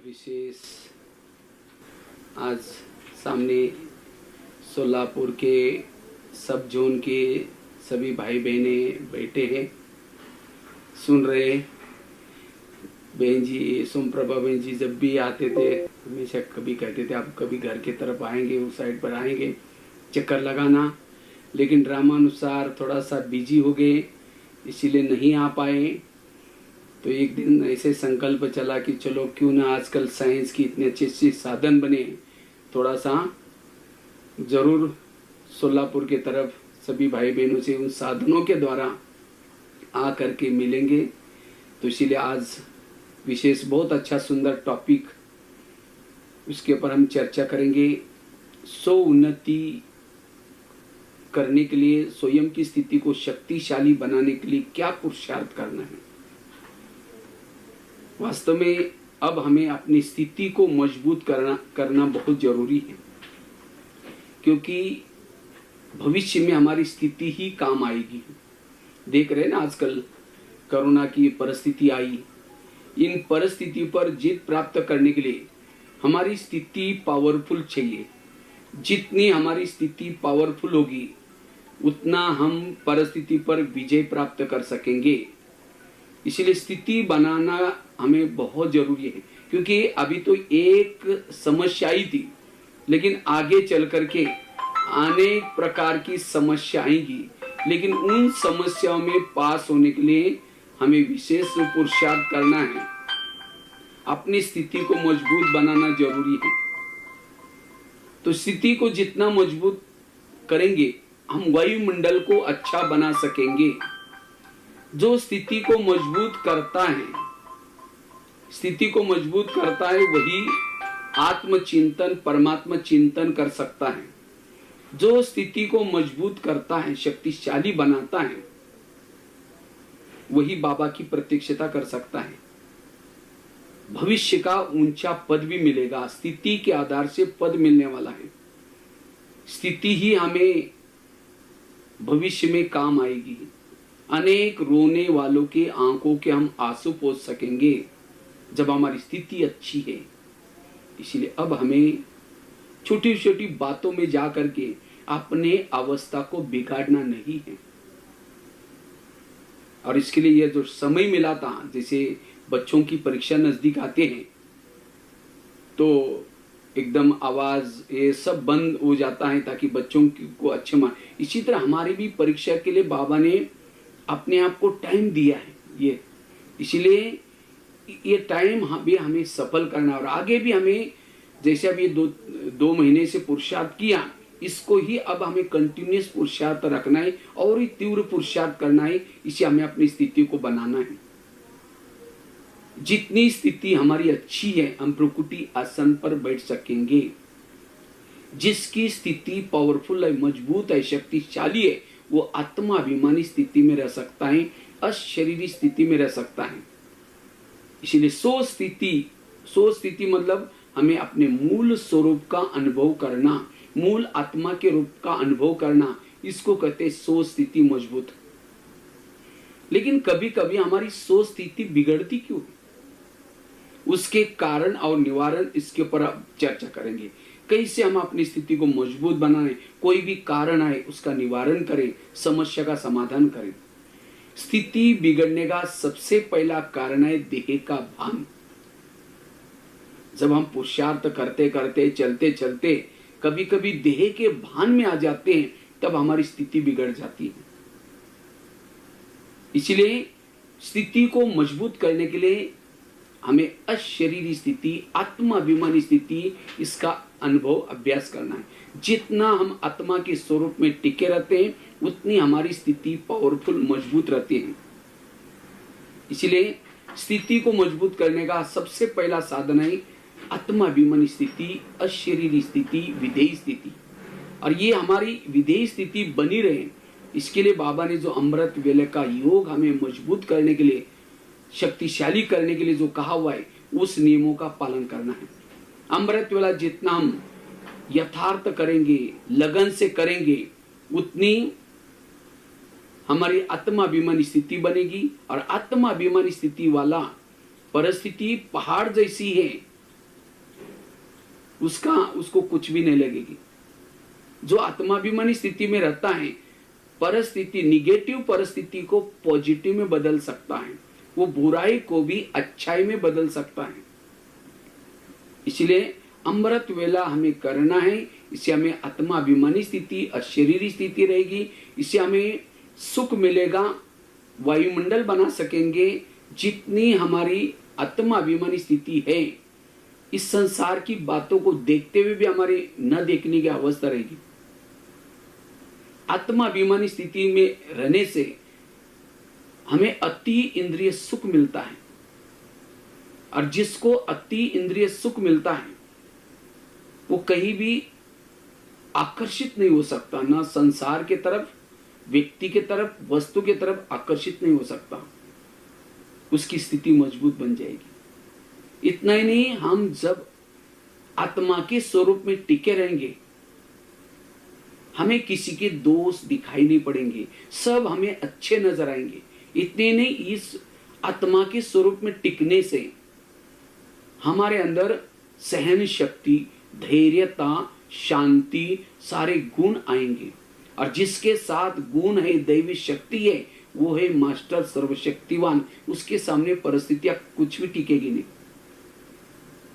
विशेष आज सामने सोलापुर के सब जोन के सभी भाई बहने बैठे हैं, सुन रहे। बहन जी सोमप्रभा बहन जी जब भी आते थे हमेशा कभी कहते थे आप कभी घर की तरफ आएंगे, उस साइड पर आएंगे चक्कर लगाना, लेकिन ड्रामानुसार थोड़ा सा बिजी हो गए इसीलिए नहीं आ पाए। तो एक दिन ऐसे संकल्प चला कि चलो क्यों ना आजकल साइंस की इतने अच्छे अच्छे साधन बने, थोड़ा सा जरूर सोलापुर के तरफ सभी भाई बहनों से उन साधनों के द्वारा आ करके मिलेंगे। तो इसीलिए आज विशेष बहुत अच्छा सुंदर टॉपिक उसके ऊपर हम चर्चा करेंगे। स्व उन्नति करने के लिए, स्वयं की स्थिति को शक्तिशाली बनाने के लिए क्या पुरुषार्थ करना है। वास्तव में अब हमें अपनी स्थिति को मजबूत करना बहुत जरूरी है, क्योंकि भविष्य में हमारी स्थिति ही काम आएगी। देख रहे हैं ना आजकल कोरोना की परिस्थिति आई, इन परिस्थिति पर जीत प्राप्त करने के लिए हमारी स्थिति पावरफुल चाहिए। जितनी हमारी स्थिति पावरफुल होगी उतना हम परिस्थिति पर विजय प्राप्त कर सकेंगे। इसलिए स्थिति बनाना हमें बहुत जरूरी है, क्योंकि अभी तो एक समस्या आई थी, लेकिन आगे चल करके अनेक प्रकार की समस्या आएगी। लेकिन उन समस्याओं में पास होने के लिए हमें विशेष पुरुषार्थ करना है, अपनी स्थिति को मजबूत बनाना जरूरी है। तो स्थिति को जितना मजबूत करेंगे हम वायुमंडल को अच्छा बना सकेंगे। जो स्थिति को मजबूत करता है, स्थिति को मजबूत करता है, वही आत्मचिंतन परमात्मा चिंतन कर सकता है। जो स्थिति को मजबूत करता है, शक्तिशाली बनाता है, वही बाबा की प्रत्यक्षता कर सकता है। भविष्य का ऊंचा पद भी मिलेगा, स्थिति के आधार से पद मिलने वाला है। स्थिति ही हमें भविष्य में काम आएगी। अनेक रोने वालों के आंखों के हम आंसू पोंछ सकेंगे जब हमारी स्थिति अच्छी है। इसलिए अब हमें छोटी छोटी बातों में जा करके अपने अवस्था को बिगाड़ना नहीं है। और इसके लिए यह जो समय मिला था, जैसे बच्चों की परीक्षा नजदीक आते हैं तो एकदम आवाज ये सब बंद हो जाता है ताकि बच्चों को अच्छे मार्क्स। इसी तरह हमारी भी परीक्षा के लिए बाबा ने अपने आप को टाइम दिया है ये, इसीलिए ये टाइम भी हमें सफल करना और आगे भी हमें जैसे अब ये दो महीने से पुरुषार्थ किया, इसको ही अब हमें कंटिन्यूस पुरुषार्थ रखना है और ही तीव्र पुरुषार्थ करना है। इसे हमें अपनी स्थिति को बनाना है। जितनी स्थिति हमारी अच्छी है हम प्रकृति आसन पर बैठ सकेंगे। जिसकी स्थिति पावरफुल है, मजबूत है, शक्तिशाली है, वो आत्माभिमानी स्थिति में रह सकता है, अशरीरी स्थिति में रह सकता है। इसलिए सो स्थिति मतलब हमें अपने मूल स्वरूप का अनुभव करना, मूल आत्मा के रूप का अनुभव करना, इसको कहते हैं सो स्थिति मजबूत। लेकिन कभी कभी हमारी सो स्थिति बिगड़ती क्यों है, उसके कारण और निवारण इसके ऊपर अब चर्चा करेंगे। कैसे हम अपनी स्थिति को मजबूत बनाएं, कोई भी कारण आए उसका निवारण करें, समस्या का समाधान करें। स्थिति बिगड़ने का सबसे पहला कारण है देह का भान। जब हम पुरुषार्थ करते करते चलते चलते कभी कभी देह के भान में आ जाते हैं, तब हमारी स्थिति बिगड़ जाती है। इसलिए स्थिति को मजबूत करने के लिए हमें अशरीरी स्थिति, आत्माभिमानी स्थिति, इसका अनुभव अभ्यास करना है। जितना हम आत्मा के स्वरूप में टिके रहते हैं उतनी हमारी स्थिति पावरफुल मजबूत रहती है। इसलिए स्थिति को मजबूत करने का सबसे पहला साधन है आत्माभिमानी स्थिति, अशरीरी स्थिति, विधेय स्थिति। और ये हमारी विधेय स्थिति बनी रहे, इसके लिए बाबा ने जो अमृत वेले का योग हमें मजबूत करने के लिए, शक्तिशाली करने के लिए जो कहा हुआ है, उस नियमों का पालन करना है। अमृत वेला जितना हम यथार्थ करेंगे, लगन से करेंगे, उतनी हमारी आत्माभिमानी स्थिति बनेगी। और आत्माभिमानी स्थिति वाला परिस्थिति पहाड़ जैसी है, उसको कुछ भी नहीं लगेगी। जो आत्माभिमानी स्थिति में रहता है, परिस्थिति, निगेटिव परिस्थिति को पॉजिटिव में बदल सकता है, वो बुराई को भी अच्छाई में बदल सकता है। इसलिए अमृत वेला हमें करना है। इससे हमें आत्माभिमानी स्थिति, अशरीरी स्थिति रहेगी। इससे हमें सुख मिलेगा, वायुमंडल बना सकेंगे। जितनी हमारी आत्माभिमानी स्थिति है, इस संसार की बातों को देखते हुए भी हमारी न देखने की अवस्था रहेगी। आत्माभिमानी स्थिति में रहने से हमें अति इंद्रिय सुख मिलता है, और जिसको अति इंद्रिय सुख मिलता है वो कहीं भी आकर्षित नहीं हो सकता, ना संसार के तरफ, व्यक्ति के तरफ, वस्तु के तरफ आकर्षित नहीं हो सकता। उसकी स्थिति मजबूत बन जाएगी। इतना ही नहीं, हम जब आत्मा के स्वरूप में टिके रहेंगे, हमें किसी के दोष दिखाई नहीं पड़ेंगे, सब हमें अच्छे नजर आएंगे। इतने नहीं, इस आत्मा के स्वरूप में टिकने से हमारे अंदर सहन शक्ति, धैर्यता, शांति, सारे गुण आएंगे। और जिसके साथ गुण है, दैवी शक्ति है, वो है मास्टर सर्वशक्तिवान। उसके सामने परिस्थितियां कुछ भी टिकेगी नहीं।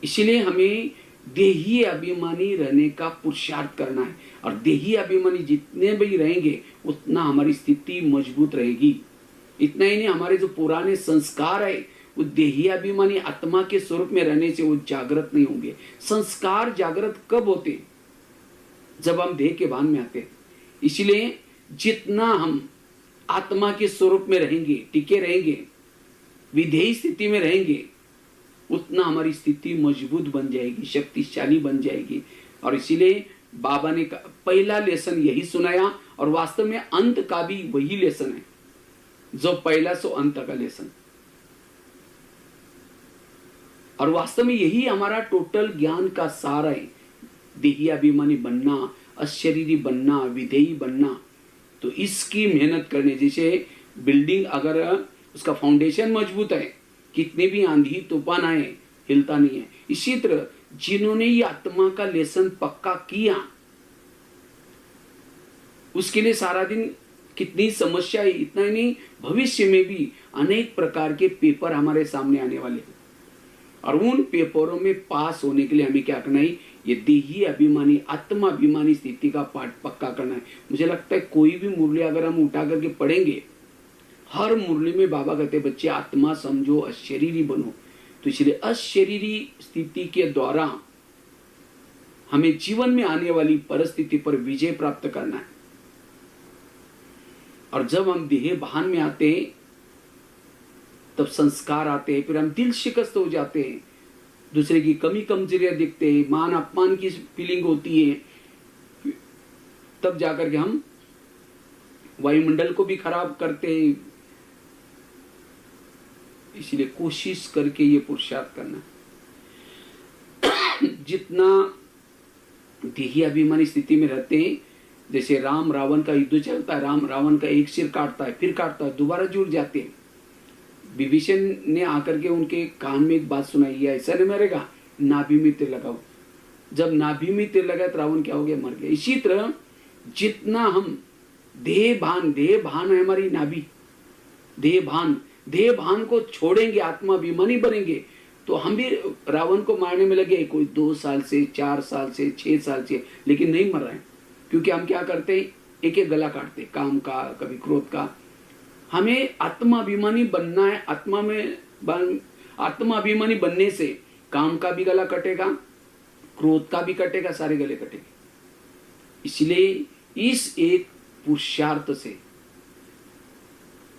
इसलिए हमें देही अभिमानी रहने का पुरुषार्थ करना है, और देही अभिमानी जितने भी रहेंगे उतना हमारी स्थिति मजबूत रहेगी। इतना ही नहीं, हमारे जो पुराने संस्कार है वो देही अभिमानी आत्मा के स्वरूप में रहने से वो जागृत नहीं होंगे। संस्कार जागृत कब होते? जब हम देह के भान में आते। इसलिए जितना हम आत्मा के स्वरूप में रहेंगे, टिके रहेंगे, विधेयी स्थिति में रहेंगे, उतना हमारी स्थिति मजबूत बन जाएगी, शक्तिशाली बन जाएगी। और इसीलिए बाबा ने पहला लेसन यही सुनाया, और वास्तव में अंत का भी वही लेसन है, जो पहला सो अंत का लेसन। और वास्तव में यही हमारा टोटल ज्ञान का सार है। देही अभिमानी बनना, अशरीरी बनना, विधेयी बनना। तो इसकी मेहनत करने, जैसे बिल्डिंग अगर उसका फाउंडेशन मजबूत है, कितने भी आंधी तूफान आए हिलता नहीं है। इसी तरह जिन्होंने ये आत्मा का लेसन पक्का किया, उसके लिए सारा दिन कितनी समस्या है। इतना ही नहीं, भविष्य में भी अनेक प्रकार के पेपर हमारे सामने आने वाले हैं, और उन पेपरों में पास होने के लिए हमें क्या करना है? ये देही अभिमानी, आत्मा अभिमानी स्थिति का पाठ पक्का करना है। मुझे लगता है कोई भी मुरली अगर हम उठा करके पढ़ेंगे, हर मुरली में बाबा कहते बच्चे आत्मा समझो, अशरीरी बनो। तो इसलिए अशरीरी स्थिति के द्वारा हमें जीवन में आने वाली परिस्थिति पर विजय प्राप्त करना है। और जब हम देह भान में आते हैं, तब संस्कार आते हैं, फिर हम दिल शिकस्त हो जाते हैं, दूसरे की कमी कमजोरियां दिखते हैं, मान अपमान की फीलिंग होती है। तब जाकर के हम वायुमंडल को भी खराब करते हैं। इसलिए कोशिश करके ये पुरुषार्थ करना। जितना देही अभिमानी स्थिति में रहते हैं, जैसे राम रावण का युद्ध चलता है, राम रावण का एक सिर काटता है, फिर काटता है, दोबारा जुड़ जाते हैं। विभीषण ने आकर के उनके कान में एक बात सुनाई है, ऐसा नहीं मरेगा, नाभि में तीर लगाओ। जब नाभि में तीर लगा तो रावण क्या हो गया? मर गया। इसी तरह जितना हम देह भान है हमारी नाभि, देह भान को छोड़ेंगे, आत्माभिमानी बनेंगे, तो हम भी रावण को मारने में लगे, कोई 2 साल से, 4 साल से, 6 साल से, लेकिन नहीं मर रहे हैं। क्योंकि हम क्या करते हैं? एक एक गला काटते, काम का, कभी क्रोध का। हमें आत्माभिमानी बनना है। आत्माभिमानी बनने से काम का भी गला कटेगा, क्रोध का भी कटेगा, सारे गले कटेंगे। इसलिए इस एक पुरुषार्थ से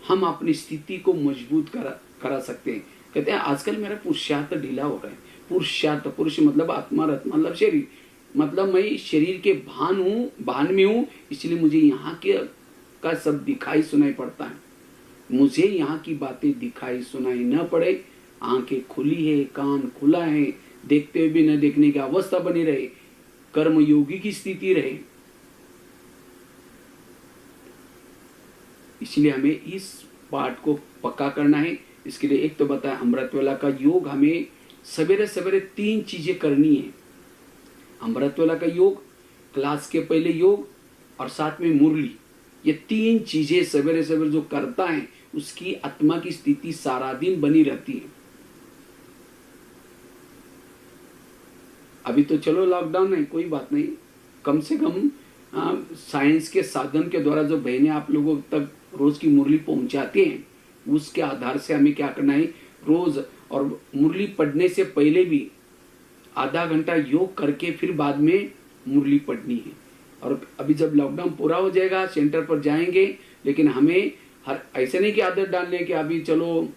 हम अपनी स्थिति को मजबूत करा सकते हैं। कहते हैं आजकल मेरा पुरुषार्थ ढीला हो रहा है। पुरुषार्थ, पुरुष मतलब आत्मा, रत्न मतलब शरीर, मतलब मैं शरीर के भान में हूं, इसलिए मुझे यहाँ के का सब दिखाई सुनाई पड़ता है। मुझे यहाँ की बातें दिखाई सुनाई न पड़े, आंखें खुली है, कान खुला है, देखते हुए भी न देखने की अवस्था बनी रहे, कर्म योगी की स्थिति रहे। इसलिए हमें इस पाठ को पक्का करना है। इसके लिए एक तो बताया अमृत वेला का योग, हमें सवेरे सवेरे 3 चीजें करनी है। अमृतवेला का योग, क्लास के पहले योग और साथ में मुरली, ये 3 चीजें सवेरे सवेरे जो करता है उसकी आत्मा की स्थिति सारा दिन बनी रहती है। अभी तो चलो लॉकडाउन है, कोई बात नहीं, कम से कम साइंस के साधन के द्वारा जो बहनें आप लोगों तक रोज की मुरली पहुंचाते हैं, उसके आधार से हमें क्या करना है, रोज और मुरली पढ़ने से पहले भी आधा घंटा योग करके फिर बाद में मुरली पढ़नी है। और अभी जब लॉकडाउन पूरा हो जाएगा सेंटर पर जाएंगे, लेकिन हमें हर ऐसे नहीं कि आदत डालने कि अभी चलो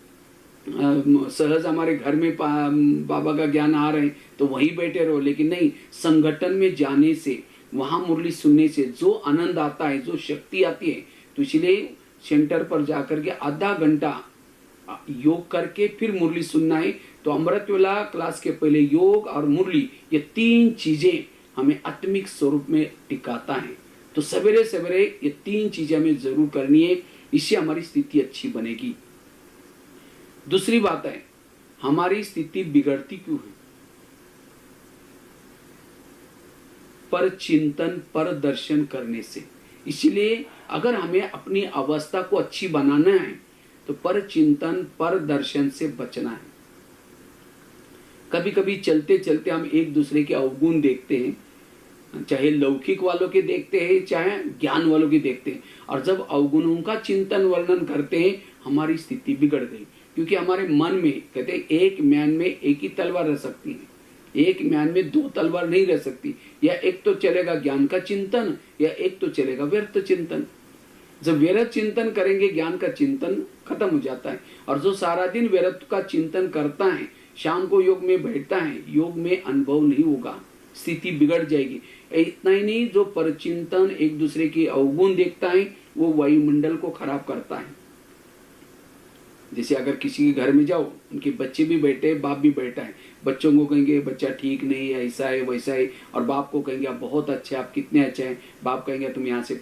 सहज हमारे घर में बाबा का ज्ञान आ रहे हैं तो वहीं बैठे रहो, लेकिन नहीं, संगठन में जाने से, वहां मुरली सुनने से जो आनंद आता है, जो शक्ति आती है, तो इसलिए सेंटर पर जाकर के आधा घंटा योग करके फिर मुरली सुनना है। तो अमृतवेला क्लास के पहले योग और मुरली, ये 3 चीजें हमें आत्मिक स्वरूप में टिकाता है। तो सवेरे सवेरे ये 3 चीजें हमें जरूर करनी है, इससे हमारी स्थिति अच्छी बनेगी। दूसरी बात है, हमारी स्थिति बिगड़ती क्यों है? पर चिंतन, पर दर्शन करने से। इसलिए अगर हमें अपनी अवस्था को अच्छी बनाना है तो पर चिंतन, पर दर्शन से बचना है। कभी कभी चलते चलते हम एक दूसरे के अवगुण देखते हैं, चाहे लौकिक वालों के देखते हैं, चाहे ज्ञान वालों के देखते हैं, और जब अवगुणों का चिंतन वर्णन करते हैं हमारी स्थिति बिगड़ गई। क्योंकि हमारे मन में कहते हैं एक म्यान में एक ही तलवार रह सकती है, एक म्यान में 2 तलवार नहीं रह सकती। या एक तो चलेगा ज्ञान का चिंतन, या एक तो चलेगा व्यर्थ चिंतन। जब व्यर्थ चिंतन करेंगे ज्ञान का चिंतन खत्म हो जाता है। और जो सारा दिन व्यर्थ का चिंतन करता है, शाम को योग में बैठता है, योग में अनुभव नहीं होगा, स्थिति बिगड़ जाएगी। इतना ही नहीं, जो परचिंतन एक दूसरे के अवगुण देखता है वो वायुमंडल को खराब करता है। जैसे अगर किसी के घर में जाओ, उनके बच्चे भी बैठे, बाप भी बैठा है, बच्चों को कहेंगे बच्चा ठीक नहीं है, ऐसा है वैसा है, और बाप को कहेंगे आप बहुत अच्छे, आप कितने अच्छे हैं। बाप कहेंगे तुम यहाँ से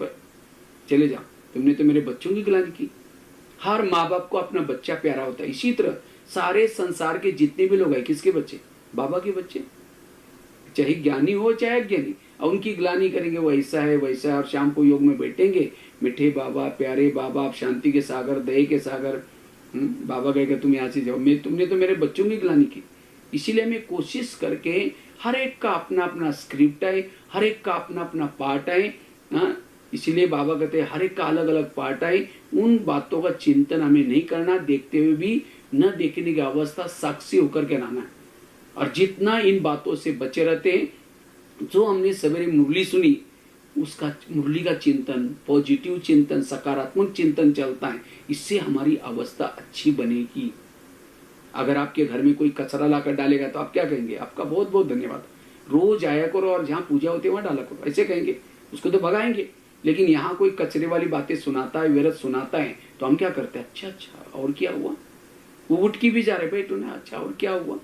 चले जाओ, तुमने तो मेरे बच्चों की गिलानी की। हर माँ बाप को अपना बच्चा प्यारा होता है। इसी तरह सारे संसार के जितने भी लोग हैं, किसके बच्चे? बाबा के बच्चे, चाहे ज्ञानी हो चाहे अज्ञानी, और उनकी गिलानी करेंगे वो ऐसा है वैसा है। और शाम को योग में बैठेंगे, मीठे बाबा, प्यारे बाबा, आप शांति के सागर, दया के सागर। बाबा कहेगा तुम यहाँ से जाओ, तुमने तो मेरे बच्चों की गिलानी की। इसीलिए हमें कोशिश करके, हर एक का अपना अपना स्क्रिप्ट है, हर एक का अपना अपना पार्ट है। इसीलिए बाबा कहते हैं हर एक का अलग अलग पार्ट है। उन बातों का चिंतन हमें नहीं करना, देखते हुए भी न देखने की अवस्था, साक्षी होकर के रहना है। और जितना इन बातों से बचे रहते हैं, जो हमने सवेरे मुरली सुनी, उसका मुरली का चिंतन, पॉजिटिव चिंतन, सकारात्मक चिंतन चलता है, इससे हमारी अवस्था अच्छी बनेगी। अगर आपके घर में कोई कचरा लाकर डालेगा तो आप क्या कहेंगे? आपका बहुत बहुत धन्यवाद, रोज आया करो और जहाँ पूजा होती है वहां डाला करो, ऐसे कहेंगे। उसको तो भगाएंगे। लेकिन यहाँ कोई कचरे वाली बातें सुनाता है, व्यर्थ सुनाता है, तो हम क्या करते हैं? अच्छा और क्या हुआ? वो उठ के भी जा रहे, भाई तूने अच्छा और क्या हुआ?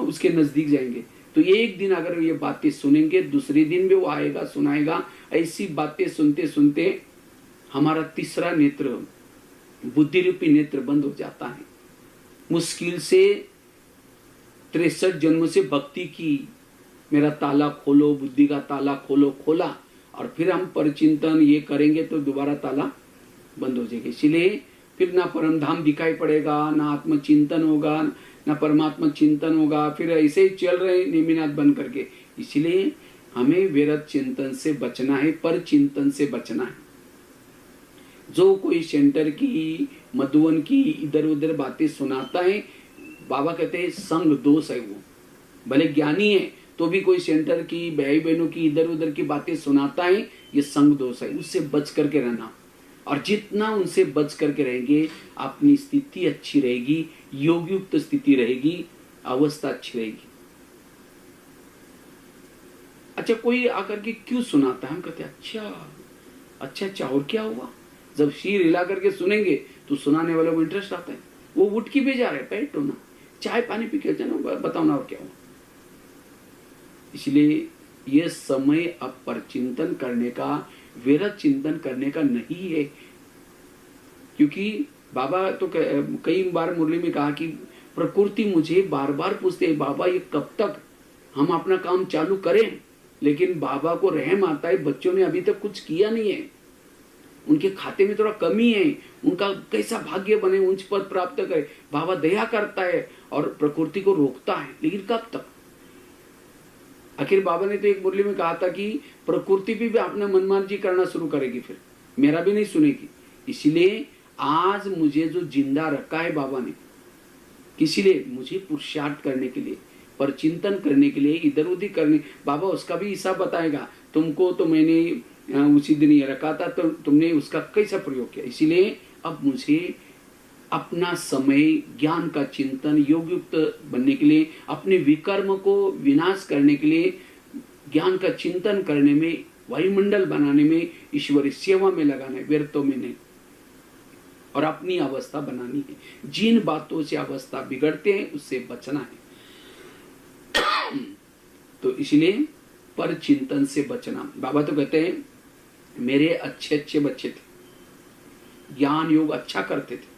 उसके नजदीक जाएंगे। तो एक दिन अगर ये बातें सुनेंगे, दूसरे दिन भी वो आएगा, सुनाएगा। ऐसी बातें सुनते सुनते हमारा तीसरा नेत्र, बुद्धि रूपी नेत्र बंद हो जाता है। मुश्किल से 63 जन्म से भक्ति की, मेरा ताला खोलो, बुद्धि का ताला खोलो, खोला, और फिर हम परचिंतन ये करेंगे तो दोबारा ताला बंद हो जाएगा। इसलिए फिर ना परम धाम दिखाई पड़ेगा, ना आत्मचिंतन होगा, ना परमात्मा चिंतन होगा। फिर ऐसे ही चल रहे निमिनाथ बन करके। इसलिए हमें व्यर्थ चिंतन से बचना है, पर चिंतन से बचना है। जो कोई सेंटर की, मधुवन की इधर उधर बातें सुनाता है, बाबा कहते हैं संग दोष है। वो भले ज्ञानी है तो भी कोई सेंटर की, भाई बहनों की इधर उधर की बातें सुनाता है, ये संग दोष है। उससे बच करके रहना। और जितना उनसे बच करके रहेंगे, अपनी स्थिति अच्छी रहेगी, योग युक्त स्थिति रहेगी, अवस्था अच्छी रहेगी। अच्छा, कोई आकर के क्यों सुनाता है? हम कहते हैं अच्छा और क्या हुआ? जब शीर हिला करके सुनेंगे तो सुनाने वालों को इंटरेस्ट आता है। वो उठ के भी जा रहे, पैर टोना, चाय पानी पी के जाना, बताओ ना और क्या हुआ। इसलिए ये समय अब पर चिंतन करने का, व्यर्थ चिंतन करने का नहीं है। क्योंकि बाबा तो कई बार मुरली में कहा कि प्रकृति मुझे बार बार पूछते है, बाबा ये कब तक? हम अपना काम चालू करें, लेकिन बाबा को रहम आता है, बच्चों ने अभी तक कुछ किया नहीं है, उनके खाते में थोड़ा कमी है, उनका कैसा भाग्य बने, उच्च पद प्राप्त करे। बाबा दया करता है और प्रकृति को रोकता है, लेकिन कब तक? आखिर बाबा ने तो एक मुरली में कहा था कि प्रकृति भी अपना मनमार्जी करना शुरू करेगी, फिर मेरा भी नहीं सुनेगी। इसलिए आज मुझे जो जिंदा रखा है बाबा ने, किसी लिए? मुझे पुरुषार्थ करने के लिए, पर चिंतन करने के लिए, इधर उधर करने। बाबा उसका भी हिसाब बताएगा, तुमको तो मैंने उसी दिन ये रखा था, तो तुमने उसका कैसा प्रयोग किया। इसीलिए अब मुझे अपना समय ज्ञान का चिंतन, योग युक्त बनने के लिए, अपने विकर्म को विनाश करने के लिए, ज्ञान का चिंतन करने में, वायुमंडल बनाने में, ईश्वरी सेवा में लगाना है, व्यर्थों में नहीं। और अपनी अवस्था बनानी है। जिन बातों से अवस्था बिगड़ते हैं उससे बचना है। तो इसलिए पर चिंतन से बचना। बाबा तो कहते हैं मेरे अच्छे अच्छे बच्चे थे, ज्ञान योग अच्छा करते थे,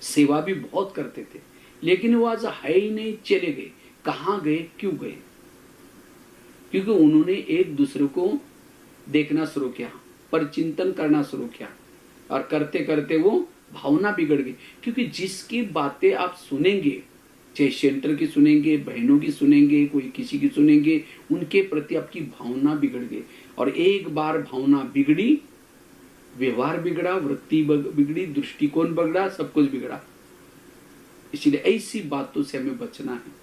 सेवा भी बहुत करते थे, लेकिन वो आज है ही नहीं, चले गए। कहाँ गए, क्यों गए? क्योंकि उन्होंने एक दूसरे को देखना शुरू किया, पर चिंतन करना शुरू किया, और करते करते वो भावना बिगड़ गई। क्योंकि जिसकी बातें आप सुनेंगे, चाहे सेंटर की सुनेंगे, बहनों की सुनेंगे, कोई किसी की सुनेंगे, उनके प्रति आपकी भावना बिगड़ गई। और एक बार भावना बिगड़ी, व्यवहार बिगड़ा, वृत्ति बिगड़ी, दृष्टिकोण बिगड़ा, सब कुछ बिगड़ा। इसलिए ऐसी बातों से हमें बचना है।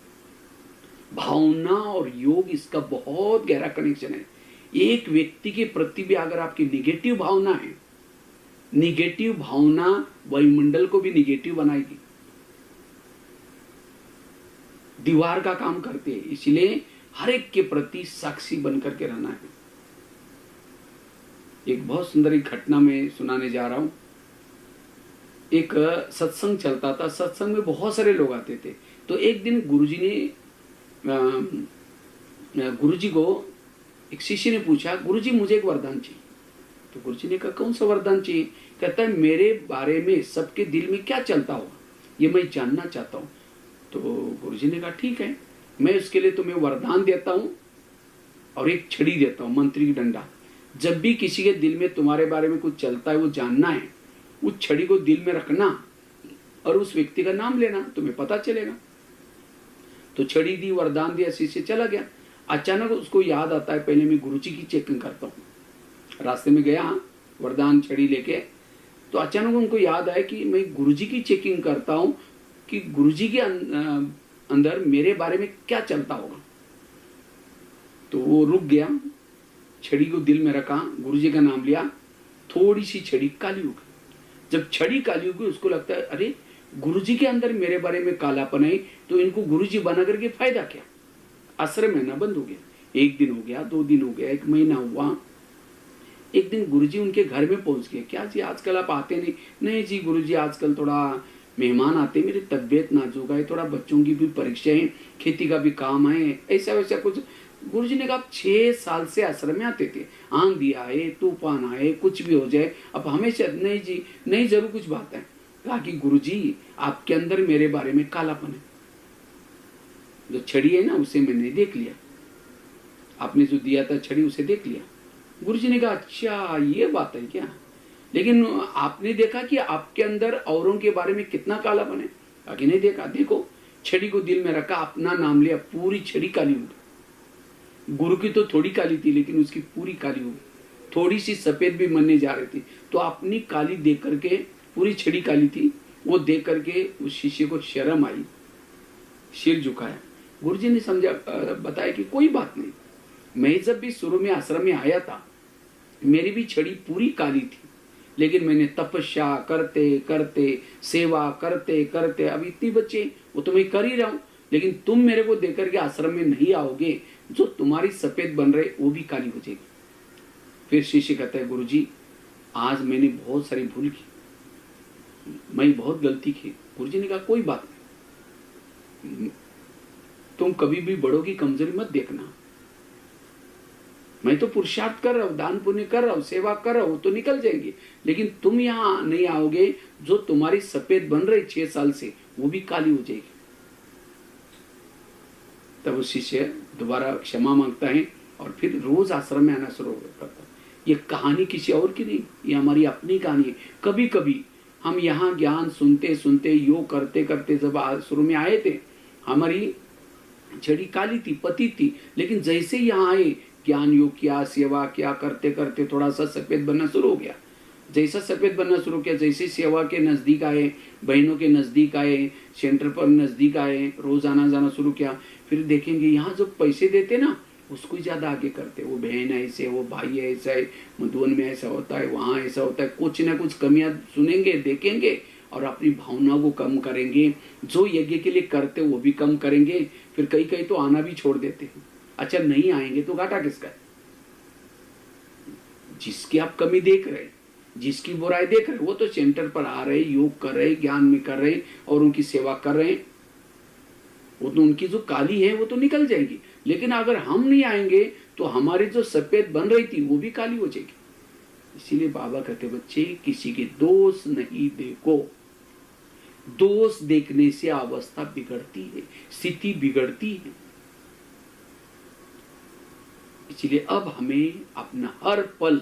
भावना और योग, इसका बहुत गहरा कनेक्शन है। एक व्यक्ति के प्रति भी अगर आपकी निगेटिव भावना है, निगेटिव भावना वायुमंडल को भी निगेटिव बनाएगी, दीवार का काम करते हैं। इसलिए हर एक के प्रति साक्षी बनकर के रहना है। एक बहुत सुंदर एक घटना में सुनाने जा रहा हूं। एक सत्संग चलता था, सत्संग में बहुत सारे लोग आते थे। तो एक दिन गुरुजी को एक शिष्य ने पूछा, गुरुजी मुझे एक वरदान चाहिए। तो गुरुजी ने कहा कौन सा वरदान चाहिए? कहता है मेरे बारे में सबके दिल में क्या चलता होगा ये मैं जानना चाहता हूँ। तो गुरुजी ने कहा ठीक है, मैं उसके लिए तुम्हें वरदान देता हूँ और एक छड़ी देता हूँ, मंत्री की डंडा। जब भी किसी के दिल में तुम्हारे बारे में कुछ चलता है, वो जानना है, उस छड़ी को दिल में रखना और उस व्यक्ति का नाम लेना, तुम्हें पता चलेगा। तो छड़ी दी, वरदान दिया, शिष्य चला गया। अचानक उसको याद आता है पहले मैं गुरुजी की चेकिंग करता हूँ। रास्ते में गया वरदान छड़ी लेके, तो अचानक उनको याद आया कि मैं गुरुजी की चेकिंग करता हूँ कि गुरुजी के अंदर मेरे बारे में क्या चलता होगा। तो वो रुक गया, छड़ी को दिल में रखा, गुरुजी का नाम लिया, थोड़ी सी छड़ी काली हो गई। जब छड़ी काली हो गई उसको लगता है अरे गुरुजी के अंदर मेरे बारे में कालापन है, तो इनको गुरुजी बना करके फायदा क्या? आश्रम में ना बंद हो गया। एक दिन हो गया, 2 दिन हो गया, 1 महीना हुआ। एक दिन गुरुजी उनके घर में पहुंच गए। क्या जी आजकल आप आते नहीं? नहीं जी गुरुजी आजकल थोड़ा मेहमान आते, मेरी तबीयत नाजुक है, थोड़ा बच्चों की भी परीक्षा है, खेती का भी काम है, ऐसा वैसा कुछ। गुरुजी ने कहा 6 साल से आश्रम में आते थे, आंधी आए, तूफान आए, कुछ भी हो जाए, अब हमेशा नहीं जी नहीं, जरूर कुछ बात है। कहा कि गुरुजी आपके अंदर मेरे बारे में कालापन है, जो छड़ी है ना उसे मैंने देख लिया, आपने जो दिया था छड़ी उसे देख लिया। गुरुजी ने कहा अच्छा ये बात है क्या? लेकिन आपने देखा कि आपके अंदर औरों के बारे में कितना कालापन है? आगे नहीं देखा। देखो छड़ी को दिल में रखा, अपना नाम लिया, पूरी छड़ी काली हो गई। गुरु की तो थोड़ी काली थी, लेकिन उसकी पूरी काली हो गई। थोड़ी सी सफेद भी मनने जा रही थी, तो अपनी काली देख करके, पूरी छड़ी काली थी, वो देख करके उस शिष्य को शर्म आई, सिर झुकाया। गुरुजी ने समझा, बताया कि कोई बात नहीं, मैं जब भी शुरू में आश्रम में आया था मेरी भी छड़ी पूरी काली थी, लेकिन मैंने तपस्या करते करते, सेवा करते करते, अब इतनी बच्चे वो तो मैं कर ही रहा हूं, लेकिन तुम मेरे को देकर के आश्रम में नहीं आओगे, जो तुम्हारी सफेद बन रहे वो भी काली हो जाएगी। फिर शिष्य कहता है गुरुजी आज मैंने बहुत सारी भूल की, मैं बहुत गलती की। गुरुजी ने कहा कोई बात नहीं, तुम कभी भी बड़ों की कमजोरी मत देखना, मैं तो पुरुषार्थ कर रहा हूं, दान पुण्य कर रहा हूं, सेवा कर रहा हूं, तो निकल जाएंगे, लेकिन तुम यहां नहीं आओगे, जो तुम्हारी सफेद बन रही 6 साल से वो भी काली हो जाएगी। तब वो शिष्य दोबारा क्षमा मांगता है और फिर रोज आश्रम में आना शुरू करता है। ये कहानी किसी और की नहीं, ये हमारी अपनी कहानी है। कभी कभी हम यहाँ ज्ञान सुनते सुनते योग करते करते जब शुरू में आए थे, हमारी छड़ी काली थी, पति थी, लेकिन जैसे यहाँ आए, ज्ञान योग किया, सेवा किया, करते करते थोड़ा सा सफेद बनना शुरू हो गया। जैसा सफेद बनना शुरू किया, जैसे सेवा के नजदीक आए, बहनों के नजदीक आए, सेंटर पर नजदीक आए, रोज आना जाना शुरू किया, फिर देखेंगे यहाँ जो पैसे देते ना उसको ज्यादा आगे करते। वो बहन ऐसे, वो भाई ऐसा है, मधुबन में ऐसा होता है, वहाँ ऐसा होता है, कुछ ना कुछ कमियां सुनेंगे, देखेंगे और अपनी भावनाओं को कम करेंगे। जो यज्ञ के लिए करते वो भी कम करेंगे। फिर कई कई तो आना भी छोड़ देते हैं। अच्छा, नहीं आएंगे तो घाटा किसका है? जिसकी आप कमी देख रहे, जिसकी बुराई देख रहे, वो तो सेंटर पर आ रहे, योग कर रहे, ज्ञान में कर रहे और उनकी सेवा कर रहे, वो तो उनकी जो काली है वो तो निकल जाएगी। लेकिन अगर हम नहीं आएंगे तो हमारी जो सफेद बन रही थी वो भी काली हो जाएगी। इसीलिए बाबा कहते, बच्चे किसी के दोष नहीं देखो। दोष देखने से अवस्था बिगड़ती है, स्थिति बिगड़ती है। इसलिए अब हमें अपना हर पल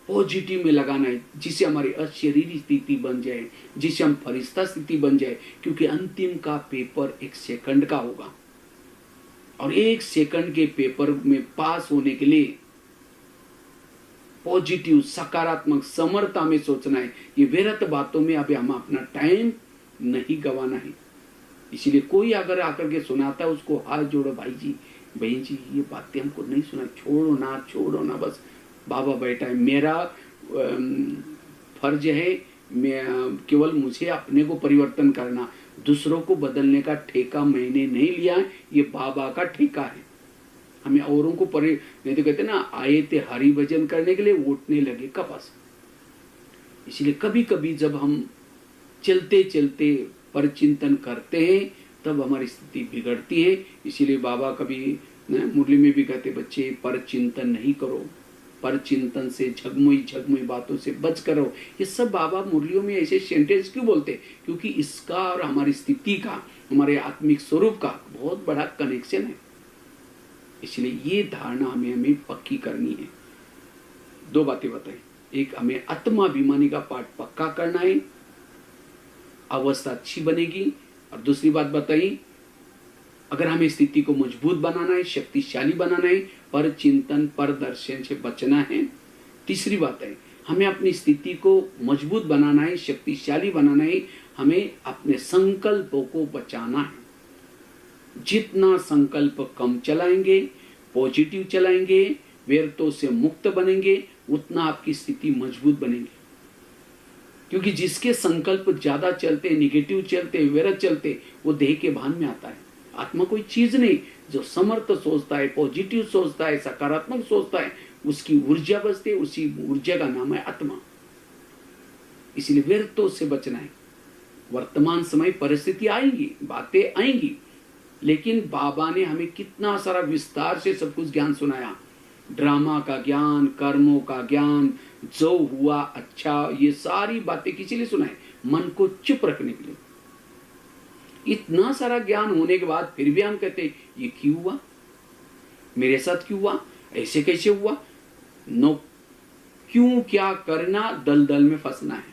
पॉजिटिव में लगाना है, जिससे हमारी अशरीरी स्थिति बन जाए, जिससे हम फरिश्ता स्थिति बन जाए। क्योंकि अंतिम का पेपर 1 सेकंड का होगा और 1 सेकंड के पेपर में पास होने के लिए पॉजिटिव, सकारात्मक, समर्था में सोचना है। ये व्यर्थ बातों में अभी हम अपना टाइम नहीं गंवाना है। इसीलिए कोई अगर आकर के सुनाता है उसको हाथ जोड़ो, भाई जी बहन जी ये बातें हमको नहीं सुना, छोड़ो ना, बस बाबा बैठा है, मेरा फर्ज है, मैं केवल मुझे अपने को परिवर्तन करना, दूसरों को बदलने का ठेका मैंने नहीं लिया, ये बाबा का ठेका है। हमें औरों को नहीं तो कहते ना, आए थे हरि भजन करने के लिए, उठने लगे कपास। इसलिए कभी कभी जब हम चलते चलते पर चिंतन करते हैं तब हमारी स्थिति बिगड़ती है। इसीलिए बाबा कभी मुरली में भी कहते, बच्चे पर चिंतन नहीं करो, पर चिंतन से झगमुई बातों से बच करो। ये सब बाबा मुरलियों में ऐसे सेंटेंस क्यों बोलते? क्योंकि इसका और हमारी स्थिति का, हमारे आत्मिक स्वरूप का बहुत बड़ा कनेक्शन है। इसलिए ये धारणा हमें पक्की करनी है। 2 बातें बताई, एक हमें आत्माभिमानी का पाठ पक्का करना है, अवस्था अच्छी बनेगी। और दूसरी बात बताई, अगर हमें स्थिति को मजबूत बनाना है, शक्तिशाली बनाना है, पर चिंतन पर दर्शन से बचना है। तीसरी बात है, हमें अपनी स्थिति को मजबूत बनाना है, शक्तिशाली बनाना है, हमें अपने संकल्पों को बचाना है। जितना संकल्प कम चलाएंगे, पॉजिटिव चलाएंगे, व्यर्थों से मुक्त बनेंगे, उतना आपकी स्थिति मजबूत बनेगी। क्योंकि जिसके संकल्प ज्यादा चलते, निगेटिव चलते, व्यर्थ चलते, वो देह के भान में आता है। आत्मा कोई चीज नहीं। जो समर्थ सोचता है, पॉजिटिव सोचता है, सकारात्मक सोचता है, उसकी ऊर्जा बचती है, उसी ऊर्जा का नाम है आत्मा। इसलिए व्यर्थों से बचना है। वर्तमान समय परिस्थिति आएंगी, बातें आएंगी, लेकिन बाबा ने हमें कितना सारा विस्तार से सब कुछ ज्ञान सुनाया। ड्रामा का ज्ञान, कर्मों का ज्ञान, जो हुआ अच्छा, ये सारी बातें किसी लिए सुनाए? मन को चुप रखने के लिए। इतना सारा ज्ञान होने के बाद फिर भी हम कहते ये क्यों हुआ, मेरे साथ क्यों हुआ, ऐसे कैसे हुआ? नो, क्यों क्या करना, दलदल में फंसना है।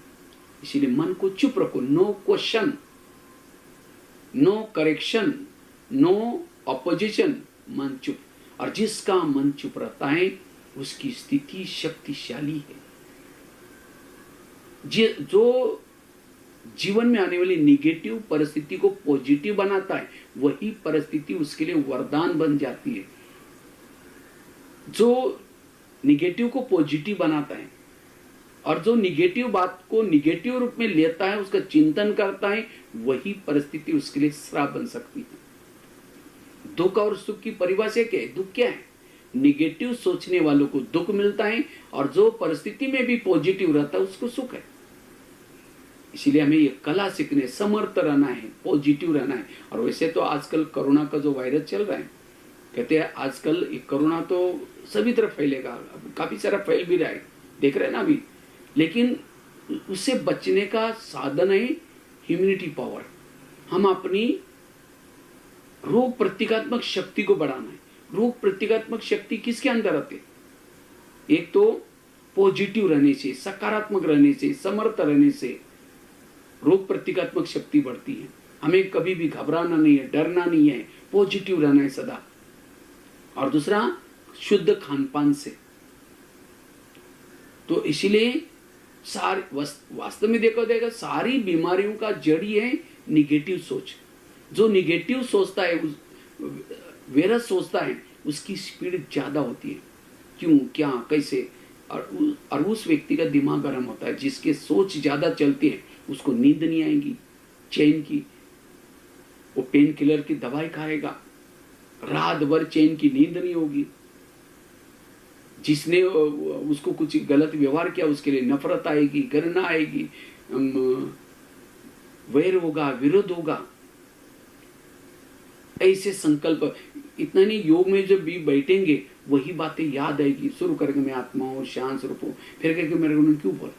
इसीलिए मन को चुप रखो। No question, no correction, no opposition, मन चुप। और जिसका मन चुप रहता है उसकी स्थिति शक्तिशाली है। जो जीवन में आने वाली निगेटिव परिस्थिति को पॉजिटिव बनाता है, वही परिस्थिति उसके लिए वरदान बन जाती है। जो निगेटिव को पॉजिटिव बनाता है और जो निगेटिव बात को निगेटिव रूप में लेता है, उसका चिंतन करता है, वही परिस्थिति उसके लिए श्राप बन सकती है। दुख और सुख की परिभाषा क्या है? दुख क्या है? निगेटिव सोचने वालों को दुख मिलता है और जो परिस्थिति में भी पॉजिटिव रहता है उसको सुख है। इसीलिए हमें ये कला सीखने, समर्थ रहना है, पॉजिटिव रहना है। और वैसे तो आजकल कोरोना का जो वायरस चल रहा है, कहते हैं आजकल कोरोना तो सभी तरफ फैलेगा, काफी सारा फैल भी रहा है, देख रहे हैं ना अभी। लेकिन उससे बचने का साधन है इम्यूनिटी पावर। हम अपनी रोग प्रतिकात्मक शक्ति को बढ़ाना है। रोग प्रतिकात्मक शक्ति किसके अंदर आते? एक तो पॉजिटिव रहने से, सकारात्मक रहने से, समर्थ रहने से रोग प्रतिकात्मक शक्ति बढ़ती है। हमें कभी भी घबराना नहीं है, डरना नहीं है, पॉजिटिव रहना है सदा। और दूसरा शुद्ध खानपान से। तो इसीलिए वास्तव में देखा जाएगा सारी बीमारियों का जड़ ही है निगेटिव सोच। जो निगेटिव सोचता है, वेरस सोचता है, उसकी स्पीड ज्यादा होती है। क्यों, क्या, कैसे? और उस व्यक्ति का दिमाग गर्म होता है। जिसके सोच ज्यादा चलती है उसको नींद नहीं आएगी चैन की, वो पेन किलर की दवाई खाएगा, रात भर चैन की नींद नहीं होगी। जिसने उसको कुछ गलत व्यवहार किया उसके लिए नफरत आएगी, घृणा आएगी, वैर होगा, विरोध होगा। ऐसे संकल्प, इतना नहीं, योग में जब भी बैठेंगे वही बातें याद आएगी। शुरू करके मैं आत्मा हूं, शांत स्वरूप हूं, फिर करके मेरे को क्यों बोला,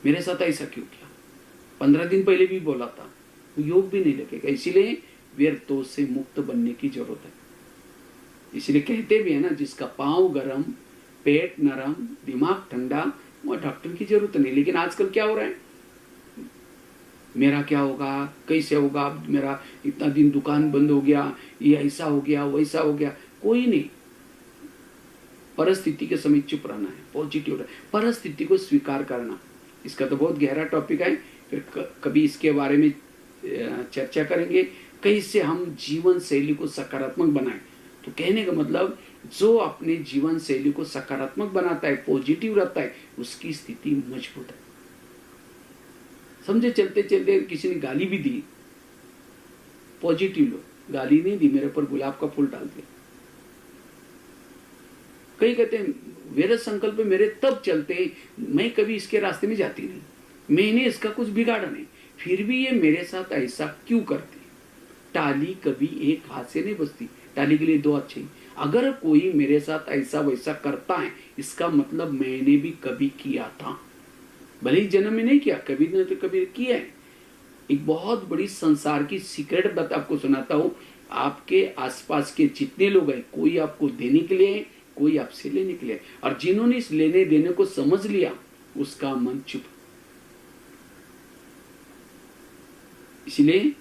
मेरे साथ ऐसा क्यों किया, 15 दिन पहले भी बोला था, वो योग भी नहीं लगेगा। इसीलिए व्यर्थों से मुक्त बनने की जरूरत है। इसलिए कहते भी है ना, जिसका पांव गरम, पेट नरम, दिमाग ठंडा, वो डॉक्टर की जरूरत नहीं। लेकिन आजकल क्या हो रहा है, मेरा क्या होगा, कैसे होगा, मेरा इतना दिन दुकान बंद हो गया, ये ऐसा हो गया, वैसा हो गया। कोई नहीं, परिस्थिति के समय चुप रहना है, पॉजिटिव रहना, परिस्थिति को स्वीकार करना। इसका तो बहुत गहरा टॉपिक है, फिर कभी इसके बारे में चर्चा करेंगे, कैसे हम जीवन शैली को सकारात्मक बनाएं। तो कहने का मतलब, जो अपने जीवन शैली को सकारात्मक बनाता है, पॉजिटिव रहता है, उसकी स्थिति मजबूत है। समझे, चलते चलते किसी ने गाली भी दी, पॉजिटिव लोग, गाली नहीं दी, मेरे पर गुलाब का फूल डाल दिया। कई कहते हैं वेरस संकल्प मेरे तब चलते, मैं कभी इसके रास्ते में जाती नहीं, मैंने इसका कुछ बिगाड़ा नहीं, फिर भी ये मेरे साथ ऐसा क्यों करती। टाली कभी एक हाथ से नहीं बजती, टाली के लिए 2 अच्छे। अगर कोई मेरे साथ ऐसा वैसा करता है, इसका मतलब मैंने भी कभी किया था, भले ही जन्म में नहीं किया, कभी न तो कभी किया है। एक बहुत बड़ी संसार की सीक्रेट बात आपको सुनाता हूं। आपके आसपास के जितने लोग हैं, कोई आपको देने के लिए है, कोई आपसे लेने के लिए। और जिन्होंने इस लेने देने को समझ लिया, उसका मन चुप। इसलिए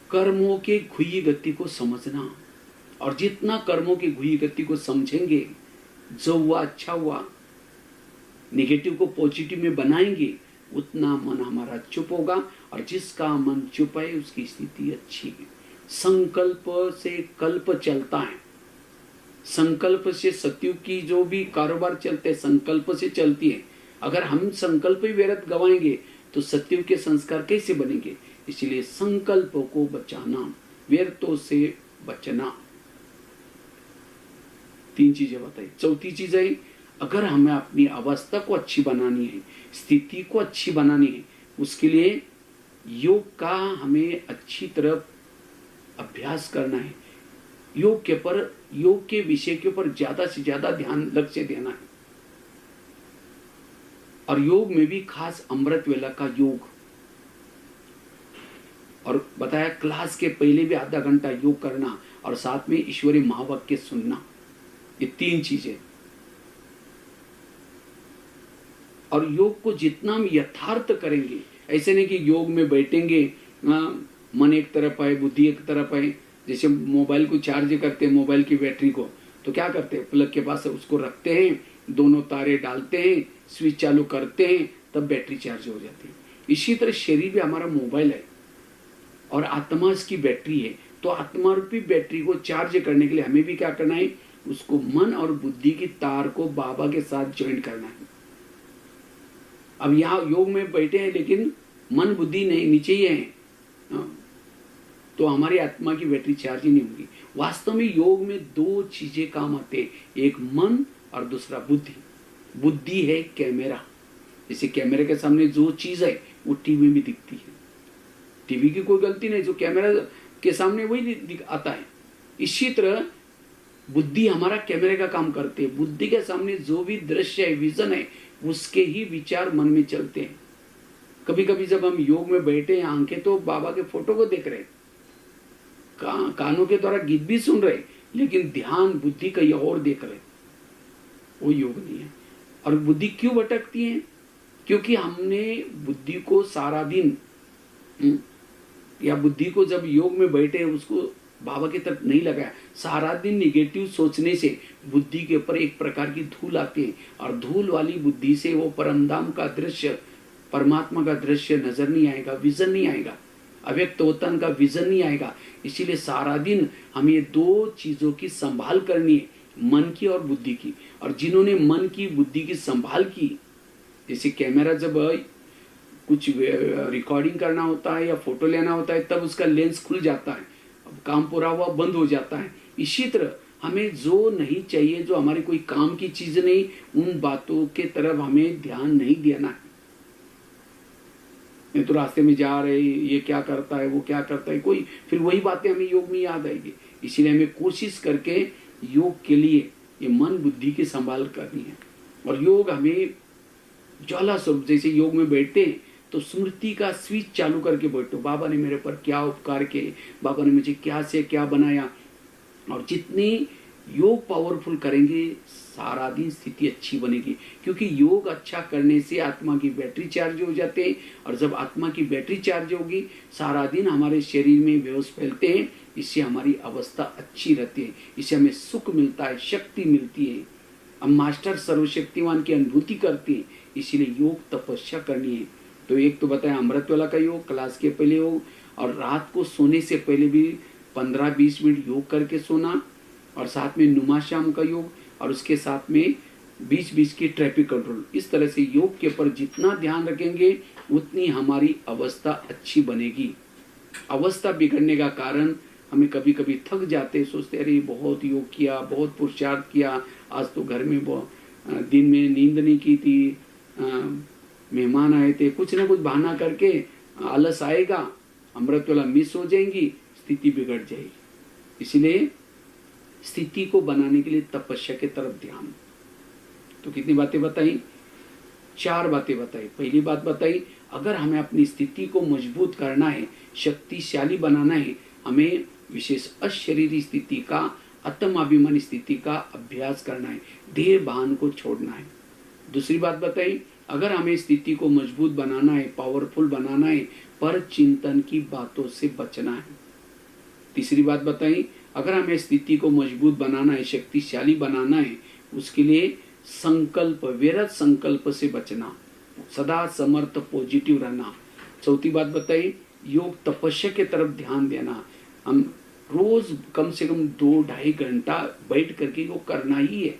कर्मों के घुई गति को समझना, और जितना कर्मों की घुई गति को समझेंगे, जो हुआ अच्छा हुआ, नेगेटिव को पॉजिटिव में बनाएंगे, उतना मन हमारा चुप होगा। और जिसका मन चुप है उसकी स्थिति अच्छी है। संकल्प से कल्प चलता है, संकल्प से सत्युग की जो भी कारोबार चलते हैं संकल्प से चलती है। अगर हम संकल्प ही व्यर्थ गवाएंगे तो सत्युग के संस्कार कैसे बनेंगे। इसलिए संकल्प को बचाना, व्यर्थों से बचना। 3 चीजें बताई। चौथी चीज है, अगर हमें अपनी अवस्था को अच्छी बनानी है, स्थिति को अच्छी बनानी है, उसके लिए योग का हमें अच्छी तरह अभ्यास करना है। योग के विषय के ऊपर ज्यादा से ज्यादा ध्यान, लक्ष्य देना है। और योग में भी खास अमृत वेला का योग, और बताया क्लास के पहले भी आधा घंटा योग करना, और साथ में ईश्वरीय महावाक्य सुनना। ये 3 चीजें। और योग को जितना हम यथार्थ करेंगे, ऐसे नहीं कि योग में बैठेंगे, मन एक तरफ है, बुद्धि एक तरफ है। जैसे मोबाइल को चार्ज करते हैं, मोबाइल की बैटरी को, तो क्या करते हैं, प्लग के पास उसको रखते हैं, दोनों तारे डालते हैं, स्विच चालू करते हैं, तब बैटरी चार्ज हो जाती है। इसी तरह शरीर भी हमारा मोबाइल है और आत्मा इसकी बैटरी है। तो आत्मा रूपी बैटरी को चार्ज करने के लिए हमें भी क्या करना है, उसको मन और बुद्धि की तार को बाबा के साथ ज्वाइन करना है। अब यहाँ योग में बैठे हैं लेकिन मन बुद्धि नहीं, नीचे ही है, तो हमारी आत्मा की बैटरी चार्ज ही नहीं होगी। वास्तव में योग में 2 चीजें काम आते हैं, एक मन और दूसरा बुद्धि। बुद्धि है कैमरा, जैसे कैमरे के सामने जो चीज है वो टीवी में दिखती है, टीवी की कोई गलती नहीं, जो कैमरा के सामने वही आता है। इसी तरह बुद्धि हमारा कैमरे का काम करती है। बुद्धि के सामने जो भी दृश्य है, विजन है, उसके ही विचार मन में चलते हैं। कभी कभी जब हम योग में बैठे हैं, आंखें तो बाबा के फोटो को देख रहे, कानों के द्वारा गीत भी सुन रहे, लेकिन ध्यान बुद्धि कहीं और देख रहे, वो योग नहीं है। और बुद्धि क्यों भटकती है? क्योंकि हमने बुद्धि को सारा दिन या बुद्धि को जब योग में बैठे उसको बाबा की तरफ नहीं लगाया, सारा दिन निगेटिव सोचने से बुद्धि के ऊपर एक प्रकार की धूल आती है, और धूल वाली बुद्धि से वो परमधाम का दृश्य, परमात्मा का दृश्य नजर नहीं आएगा, विजन नहीं आएगा, अव्यक्त वतन का विजन नहीं आएगा। इसीलिए सारा दिन हमें ये दो चीजों की संभाल करनी है, मन की और बुद्धि की। और जिन्होंने मन की बुद्धि की संभाल की, जैसे कैमरा जब कुछ रिकॉर्डिंग करना होता है या फोटो लेना होता है, तब उसका लेंस खुल जाता है, अब काम पूरा हुआ बंद हो जाता है। इसी तरह हमें जो नहीं चाहिए, जो हमारी कोई काम की चीज नहीं, उन बातों के तरफ हमें ध्यान नहीं देना है। नहीं तो रास्ते में जा रहे, ये क्या करता है, वो क्या करता है, कोई फिर वही बातें हमें योग में याद आएगी। इसीलिए हमें कोशिश करके योग के लिए ये मन बुद्धि की संभाल करनी है। और योग हमें ज्वाला स्वरूप, जैसे योग में बैठते हैं तो स्मृति का स्विच चालू करके बैठो, बाबा ने मेरे पर क्या उपकार किए, बाबा ने मुझे क्या से क्या बनाया। और जितनी योग पावरफुल करेंगे, सारा दिन स्थिति अच्छी बनेगी। क्योंकि योग अच्छा करने से आत्मा की बैटरी चार्ज हो जाते हैं, और जब आत्मा की बैटरी चार्ज होगी, सारा दिन हमारे शरीर में वेव्स फैलते हैं, इससे हमारी अवस्था अच्छी रहती है, इससे हमें सुख मिलता है, शक्ति मिलती है, हम मास्टर सर्वशक्तिवान की अनुभूति करते हैं। इसीलिए योग तपस्या करनी है। तो एक तो बताया अमृत वाला का योग, क्लास के पहले योग, और रात को सोने से पहले भी 15-20 मिनट योग करके सोना, और साथ में नुमा शाम का योग, और उसके साथ में बीच बीच की ट्रैफिक कंट्रोल। इस तरह से योग के ऊपर जितना ध्यान रखेंगे, उतनी हमारी अवस्था अच्छी बनेगी। अवस्था बिगड़ने का कारण, हमें कभी कभी थक जाते, सोचते अरे बहुत योग किया, बहुत पुरुषार्थ किया, आज तो घर में दिन में नींद नहीं की थी, मेहमान आए थे, कुछ ना कुछ बहाना करके आलस आएगा, अमृत वाला मिस हो जाएंगी, स्थिति बिगड़ जाएगी। इसलिए स्थिति को बनाने के लिए तपस्या के तरफ ध्यान। तो कितनी बातें बताई? 4 बातें बताई। पहली बात बताई, अगर हमें अपनी स्थिति को मजबूत करना है, शक्तिशाली बनाना है, हमें विशेष अशरीरी स्थिति का, आत्माभिमानी स्थिति का अभ्यास करना है, देह भान को छोड़ना है। दूसरी बात बताई, अगर हमें स्थिति को मजबूत बनाना है, पावरफुल बनाना है, पर चिंतन की बातों से बचना है। तीसरी बात बताई, अगर हमें स्थिति को मजबूत बनाना है, शक्तिशाली बनाना है, उसके लिए संकल्प, व्यर्थ संकल्प से बचना, सदा समर्थ पॉजिटिव रहना। चौथी बात बताई, योग तपस्या के तरफ ध्यान देना। हम रोज कम से कम 2-2.5 घंटा बैठ करके वो करना ही है।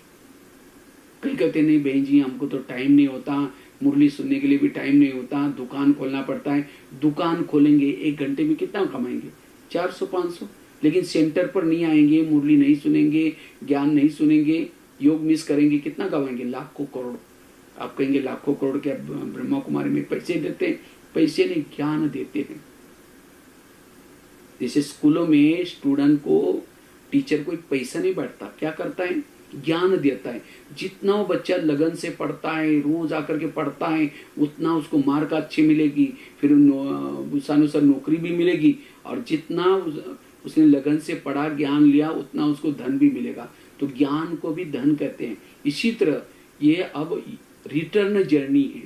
कहीं कहते नहीं बहन जी हमको तो टाइम नहीं होता, मुरली सुनने के लिए भी टाइम नहीं होता, दुकान खोलना पड़ता है। दुकान खोलेंगे, 1 घंटे में कितना कमाएंगे? 400-500। लेकिन सेंटर पर नहीं आएंगे, मुरली नहीं सुनेंगे, ज्ञान नहीं सुनेंगे, योग मिस करेंगे, कितना कमाएंगे? लाखों करोड़। आप कहेंगे लाखों करोड़ क्या ब्रह्मा कुमारी में पैसे देते हैं? पैसे नहीं, ज्ञान देते हैं। जैसे स्कूलों में स्टूडेंट को टीचर कोई पैसा नहीं बांटता, क्या करता है? ज्ञान देता है। जितना वो बच्चा लगन से पढ़ता है, रोज आकर के पढ़ता है, उतना उसको मार्क अच्छी मिलेगी, फिर उसानुसार नौकरी भी मिलेगी, और जितना उसने लगन से पढ़ा, ज्ञान लिया, उतना उसको धन भी मिलेगा। तो ज्ञान को भी धन कहते हैं। इसी तरह ये अब रिटर्न जर्नी है,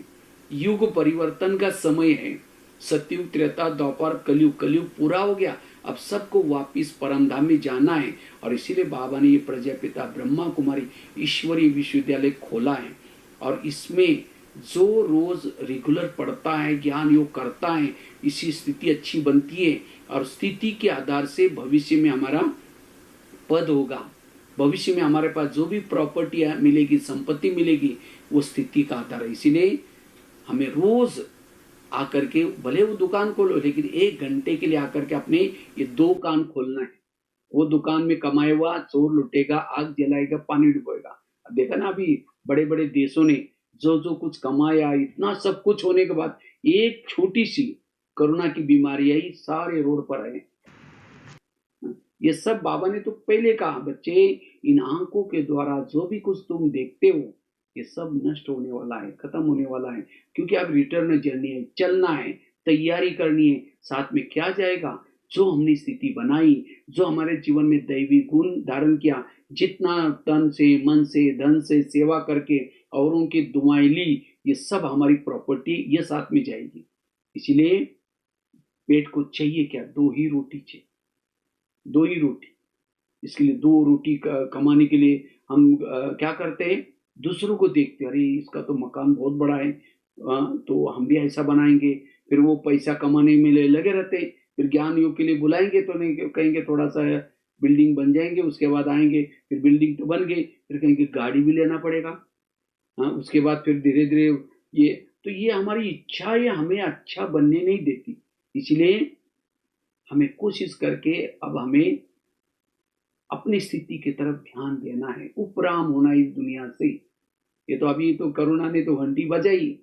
युग परिवर्तन का समय है। सतयुग, त्रेता, द्वापर, कलयुग, कलयुग पूरा हो गया, अब सबको वापिस परमधाम में जाना है। और इसीलिए बाबा ने ये प्रजापिता ब्रह्मा कुमारी ईश्वरीय विश्वविद्यालय खोला है। और इसमें जो रोज रेगुलर पढ़ता है, ज्ञान योग करता है, इसी स्थिति अच्छी बनती है। और स्थिति के आधार से भविष्य में हमारा पद होगा, भविष्य में हमारे पास जो भी प्रॉपर्टी मिलेगी, संपत्ति मिलेगी, वो स्थिति का आधार है। इसीलिए हमें रोज आकर के, भले वो दुकान खोलो, लेकिन 1 घंटे के लिए आकर के अपने ये 2 कान खोलना है। वो दुकान में कमाए हुआ चोर लुटेगा, आग जलाएगा, पानी डुबोएगा। अब देखा ना अभी बड़े बड़े देशों ने जो जो कुछ कमाया, इतना सब कुछ होने के बाद एक छोटी सी कोरोना की बीमारी आई, सारे रोड पर आए। ये सब बाबा ने तो पहले कहा, बच्चे इन आंखों के द्वारा जो भी कुछ तुम देखते हो, ये सब नष्ट होने वाला है, खत्म होने वाला है, क्योंकि अब रिटर्न जर्नी है, चलना है, तैयारी करनी है। साथ में क्या जाएगा? जो हमने स्थिति बनाई, जो हमारे जीवन में दैवी गुण धारण किया, जितना तन से, मन से, धन से सेवा करके औरों की दुआएं ली, ये सब हमारी प्रॉपर्टी ये साथ में जाएगी। इसलिए पेट को चाहिए क्या? 2 ही रोटी चाहिए, 2 ही रोटी। इसके लिए 2 रोटी कमाने के लिए हम क्या करते हैं? दूसरों को देखते, अरे इसका तो मकान बहुत बड़ा है, तो हम भी ऐसा बनाएंगे। फिर वो पैसा कमाने में लगे रहते, फिर ज्ञान योग के लिए बुलाएंगे तो नहीं, कहेंगे थोड़ा सा बिल्डिंग बन जाएंगे, उसके बाद आएंगे, फिर बिल्डिंग तो बन गई, फिर कहेंगे गाड़ी भी लेना पड़ेगा। हाँ, उसके बाद फिर धीरे धीरे ये, तो ये हमारी इच्छा ये हमें अच्छा बनने नहीं देती। इसलिए हमें कोशिश करके अब हमें अपनी स्थिति की तरफ ध्यान देना है, उपराम होना इस दुनिया से। ये तो अभी तो कोरोना ने तो घंटी बजाई,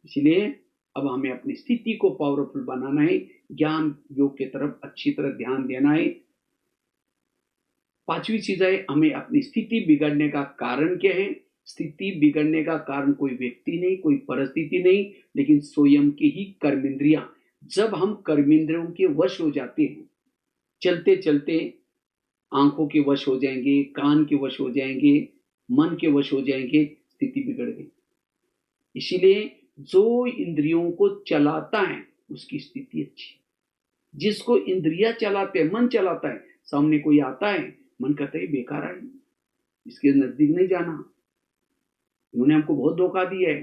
इसलिए अब हमें अपनी स्थिति को पावरफुल बनाना है, ज्ञान योग की तरफ अच्छी तरह ध्यान देना है। 5वीं चीज है, हमें अपनी स्थिति बिगड़ने का कारण क्या है? स्थिति बिगड़ने का कारण कोई व्यक्ति नहीं, कोई परिस्थिति नहीं, लेकिन स्वयं की ही कर्मेंद्रियां। जब हम कर्मेंद्रियों के वश हो जाते हैं, चलते चलते आंखों के वश हो जाएंगे, कान के वश हो जाएंगे, मन के वश हो जाएंगे, स्थिति बिगड़ गई। इसीलिए जो इंद्रियों को चलाता है उसकी स्थिति अच्छी। जिसको इंद्रिया चलाते हैं, मन चलाता है, सामने कोई आता है, मन कहता है बेकार है, इसके नजदीक नहीं जाना, उन्होंने हमको बहुत धोखा दिया है।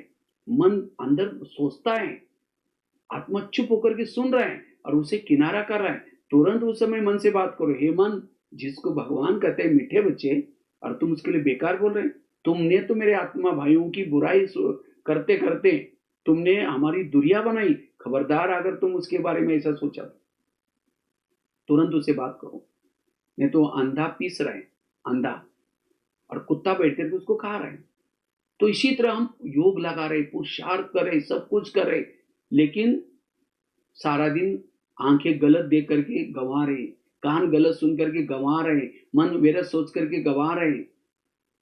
मन अंदर सोचता है, आत्मा चुप होकर के सुन रहा है और उसे किनारा कर रहा है। तुरंत उस समय मन से बात करो, हे मन, जिसको भगवान कहते हैं मीठे बच्चे, और तुम उसके लिए बेकार बोल रहे हैं। तुमने तो मेरे आत्मा भाइयों की बुराई करते करते तुमने हमारी दुनिया बनाई। खबरदार अगर तुम उसके बारे में ऐसा सोचा तो तुरंत उसे बात करो, नहीं तो अंधा पीस रहा है, अंधा, और कुत्ता बैठ करके उसको खा रहा है। तो इसी तरह हम योग लगा रहे, पुरुषार्थ कर रहे, सब कुछ कर रहे, लेकिन सारा दिन आंखें गलत देख करके गंवा रहे, कान गलत सुन करके गंवा रहे, मन वेरत सोच करके गंवा रहे,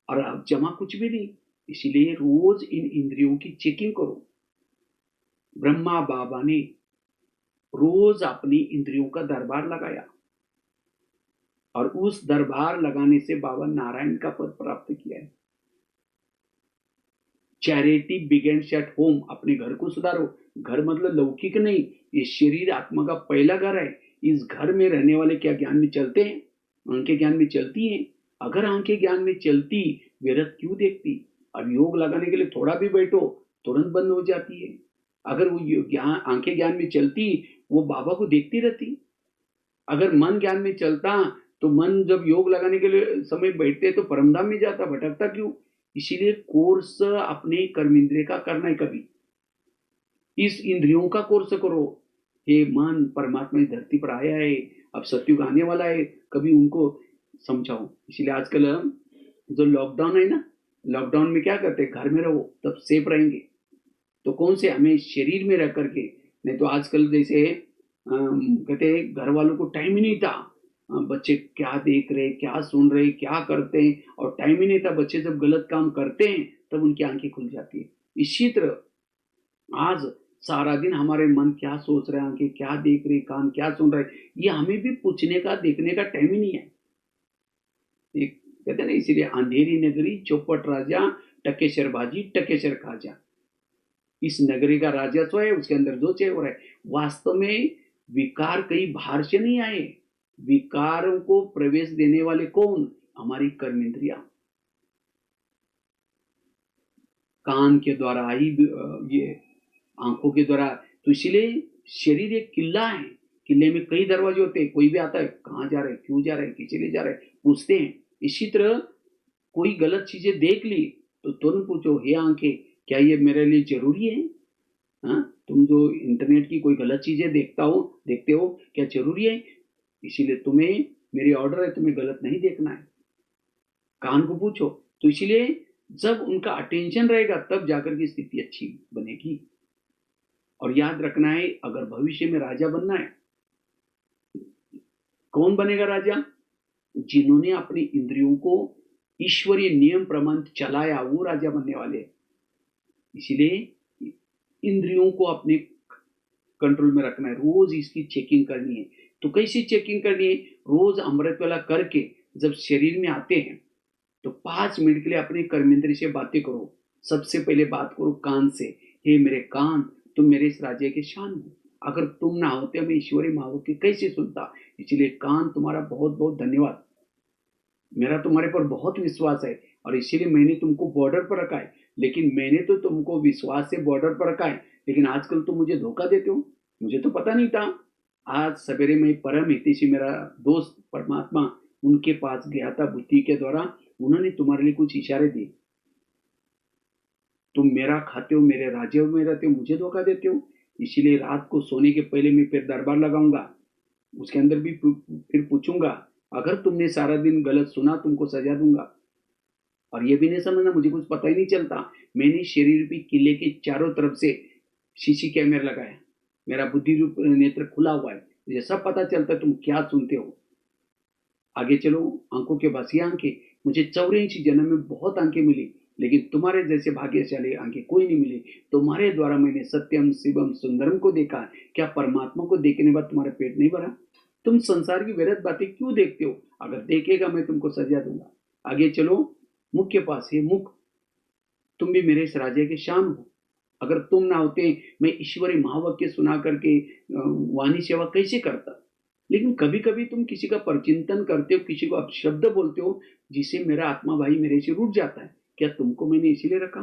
और अब जमा कुछ भी नहीं। इसीलिए रोज इन इंद्रियों की चेकिंग करो। ब्रह्मा बाबा ने रोज अपनी इंद्रियों का दरबार लगाया, और उस दरबार लगाने से बाबा नारायण का पद प्राप्त किया है। Charity begins at home. अपने घर को सुधारो। घर मतलब लौकिक नहीं, ये शरीर आत्मा का पहला घर है। इस घर में रहने वाले क्या ज्ञान में चलते हैं? आंखें ज्ञान में चलती हैं। अगर आंखें ज्ञान में चलती, व्यर्थ क्यों देखती? अब योग लगाने के लिए थोड़ा भी बैठो, तुरंत बंद हो जाती है। अगर वो आंखें ज्ञान में चलती, वो बाबा को देखती रहती। अगर मन ज्ञान में चलता, तो मन जब योग लगाने के लिए समय बैठते तो परमधाम में जाता, भटकता क्यों? इसीलिए कोर्स अपने कर्मेंद्रिय का करना है। कभी इस इंद्रियों का कोर्स करो। हे मन, परमात्मा इस धरती पर आया है, अब सत्युग आने वाला है, कभी उनको समझाओ। इसलिए आजकल जो लॉकडाउन है ना, लॉकडाउन में क्या करते हैं? घर में रहो, तब सेफ रहेंगे। तो कौन से? हमें शरीर में रह करके। नहीं तो आजकल जैसे कहते हैं घर वालों को टाइम ही नहीं था, बच्चे क्या देख रहे, क्या सुन रहे, क्या करते हैं, और टाइम ही नहीं था। बच्चे जब गलत काम करते हैं तब उनकी आंखें खुल जाती है। इसी तरह आज सारा दिन हमारे मन क्या सोच रहे हैं, आंखें क्या देख रहे, कान क्या सुन रहे, ये हमें भी पूछने का, देखने का टाइम ही नहीं है। एक कहते हैं ना, इसीलिए अंधेरी नगरी चौपट राजा, टकेशर बाजी टकेशर खाजा। इस नगरी का राजस्व है, उसके अंदर जो चाहिए हो रहा है। वास्तव में विकार कहीं बाहर से नहीं आए, विकारों को प्रवेश देने वाले कौन? हमारी कर्मेंद्रिया। कान के द्वारा आई, ये आंखों के द्वारा। तो इसलिए शरीर एक किला है, किले में कई दरवाजे होते हैं। कोई भी आता है, कहाँ जा रहे, क्यों जा रहे, किस लिए जा रहे, पूछते हैं। इसी तरह कोई गलत चीजें देख ली तो तुरंत पूछो, हे आंखें, क्या ये मेरे लिए जरूरी है? हाँ, तुम जो इंटरनेट की कोई गलत चीजें देखते हो, क्या जरूरी है? इसीलिए तुम्हें मेरी ऑर्डर है, तुम्हें गलत नहीं देखना है। कान को पूछो। तो इसीलिए जब उनका अटेंशन रहेगा तब जाकर की स्थिति अच्छी बनेगी। और याद रखना है, अगर भविष्य में राजा बनना है, कौन बनेगा राजा? जिन्होंने अपनी इंद्रियों को ईश्वरीय नियम प्रमाण चलाया, वो राजा बनने वाले। इसीलिए इंद्रियों को अपने कंट्रोल में रखना है, रोज इसकी चेकिंग करनी है। तो कैसी चेकिंग करनी है? रोज अमृत वाला करके जब शरीर में आते हैं तो 5 मिनट के लिए अपने कर्मेंद्र से बातें करो। सबसे पहले बात करो कान से, हे मेरे कान, तुम मेरे इस राज्य के शान हो, अगर तुम ना होते मैं ईश्वरी महावाक्य कैसे सुनता। इसलिए कान तुम्हारा बहुत बहुत धन्यवाद, मेरा तुम्हारे पर बहुत विश्वास है और इसीलिए मैंने तुमको बॉर्डर पर रखा है। लेकिन मैंने तो तुमको विश्वास से बॉर्डर पर रखा है, लेकिन आजकल तुम मुझे धोखा देते हो, मुझे तो पता नहीं था। आज सवेरे में परम हितैषी मेरा दोस्त परमात्मा उनके पास गया था बुद्धि के द्वारा, उन्होंने तुम्हारे लिए कुछ इशारे दिए। तुम मेरा खाते हो, मेरे राज्य में रहते हो, मुझे धोखा देते हो। इसीलिए रात को सोने के पहले मैं फिर दरबार लगाऊंगा, उसके अंदर भी फिर पूछूंगा, अगर तुमने सारा दिन गलत सुना तुमको सजा दूंगा। और ये भी नहीं समझना मुझे कुछ पता ही नहीं चलता, मैंने शरीर रूपी किले के चारों तरफ से शीशी कैमरा लगाया, मेरा बुद्धि रूप नेत्र खुला हुआ है, मुझे सब पता चलता है तुम क्या सुनते हो। आगे चलो, आंखों के बसी आंखें, मुझे 84 जन्म में बहुत आंखें मिली, लेकिन तुम्हारे जैसे भाग्यशाली आंखें कोई नहीं मिली। तुम्हारे द्वारा मैंने सत्यम शिवम सुंदरम को देखा, क्या परमात्मा को देखने बाद तुम्हारा पेट नहीं भरा? तुम संसार की व्यर्थ बातें क्यों देखते हो? अगर देखेगा मैं तुमको सजा दूंगा। आगे चलो, मुख के पास है मुख, तुम भी मेरे इस राज्य के शान हो, अगर तुम ना होते मैं ईश्वरी महावाक्य सुना करके वाणी सेवा कैसे करता। लेकिन कभी कभी तुम किसी का परचिंतन करते हो, किसी को अपशब्द बोलते हो, जिसे मेरा आत्मा भाई मेरे से रूठ जाता है। क्या तुमको मैंने इसीलिए रखा?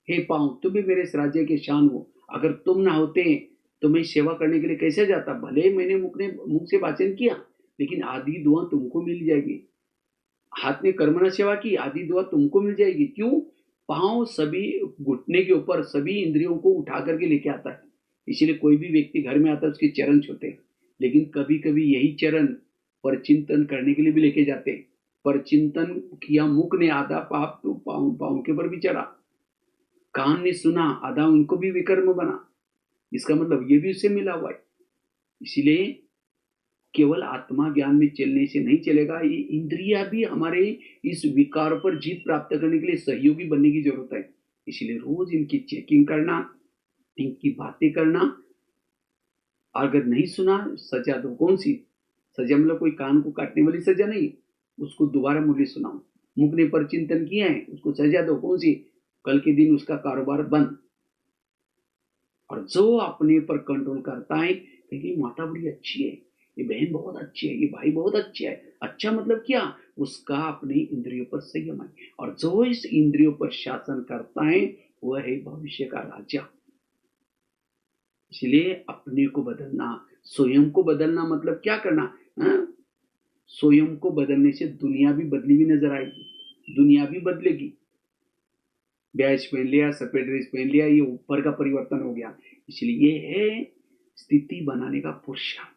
हे पांव, तुम भी मेरे इस राज्य के शान हो, अगर तुम ना होते तो मैं सेवा करने के लिए कैसे जाता। भले मैंने मुख से वाचन किया, लेकिन आधी दुआ तुमको मिल जाएगी। हाथ ने कर्मणा सेवा की, आधी दुआ तुमको मिल जाएगी। क्यों? पांव सभी घुटने के ऊपर सभी इंद्रियों को उठा करके लेके आता है। इसीलिए कोई भी व्यक्ति घर में आता है उसके चरण छूते हैं, लेकिन कभी कभी यही चरण परचिंतन करने के लिए भी लेके जाते हैं। परचिंतन किया मुख ने, आधा पाप तो पाँव पाँव के ऊपर भी चढ़ा। कान ने सुना, आधा उनको भी विकर्म बना। इसका मतलब ये भी उससे मिला हुआ है। इसीलिए केवल आत्मा ज्ञान में चलने से नहीं चलेगा, ये इंद्रिया भी हमारे इस विकार पर जीत प्राप्त करने के लिए सहयोगी बनने की जरूरत है। इसलिए रोज इनकी चेकिंग करना, इनकी बातें करना। अगर नहीं सुना, सजा दो। कौन सी सजा? मतलब कोई कान को काटने वाली सजा नहीं, उसको दोबारा मुरली सुनाओ। मुख ने पर चिंतन किया है, उसको सजा दो। कौन सी? कल के दिन उसका कारोबार बंद। और जो अपने पर कंट्रोल करता है, क्योंकि माता बड़ी अच्छी है, ये बहन बहुत अच्छी है, ये भाई बहुत अच्छा है। अच्छा मतलब क्या? उसका अपनी इंद्रियों पर संयम है, और जो इस इंद्रियों पर शासन करता है वह है भविष्य का राजा। इसलिए अपने को बदलना, स्वयं को बदलना मतलब क्या करना? स्वयं को बदलने से दुनिया भी बदली हुई नजर आएगी, दुनिया भी बदलेगी। बैच पहन लिया, सफेद ड्रेस पहन लिया, ये ऊपर का परिवर्तन हो गया। इसलिए ये है स्थिति बनाने का पुरुषार्थ।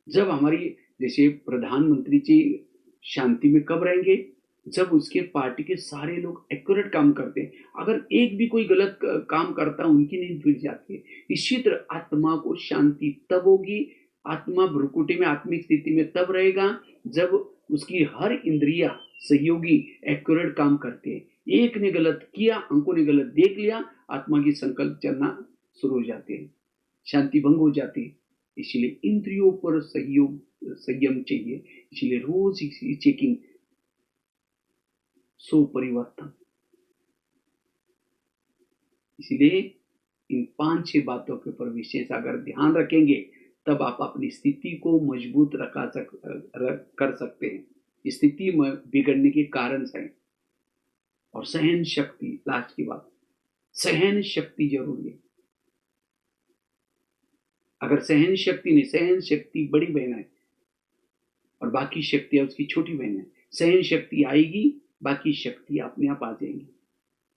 जब हमारी जैसे प्रधानमंत्री जी शांति में कब रहेंगे? जब उसके पार्टी के सारे लोग एक्यूरेट काम करते हैं। अगर एक भी कोई गलत काम करता है, उनकी नींद गिर जाती है। इसी तरह आत्मा को शांति तब होगी, आत्मा भ्रुकुटी में आत्मिक स्थिति में तब रहेगा जब उसकी हर इंद्रिया सहयोगी एक्यूरेट काम करते हैं। एक ने गलत किया, अंकों ने गलत देख लिया, आत्मा की संकल्प चलना शुरू हो जाते हैं, शांति भंग हो जाती है। इसलिए इंद्रियों पर सहयोग संयम चाहिए। इसलिए रोज चेकिंग, सो परिवर्तन। इसलिए इन 5-6 बातों के ऊपर विशेष अगर ध्यान रखेंगे, तब आप अपनी स्थिति को मजबूत कर सकते हैं। स्थिति में बिगड़ने के कारण है। और सहन शक्ति, लास्ट की बात, सहन शक्ति जरूरी है। अगर सहन शक्ति नहीं, सहन शक्ति बड़ी बहन है और बाकी शक्तियां उसकी छोटी बहन है। सहन शक्ति आएगी, बाकी शक्ति अपने आप आ जाएंगी।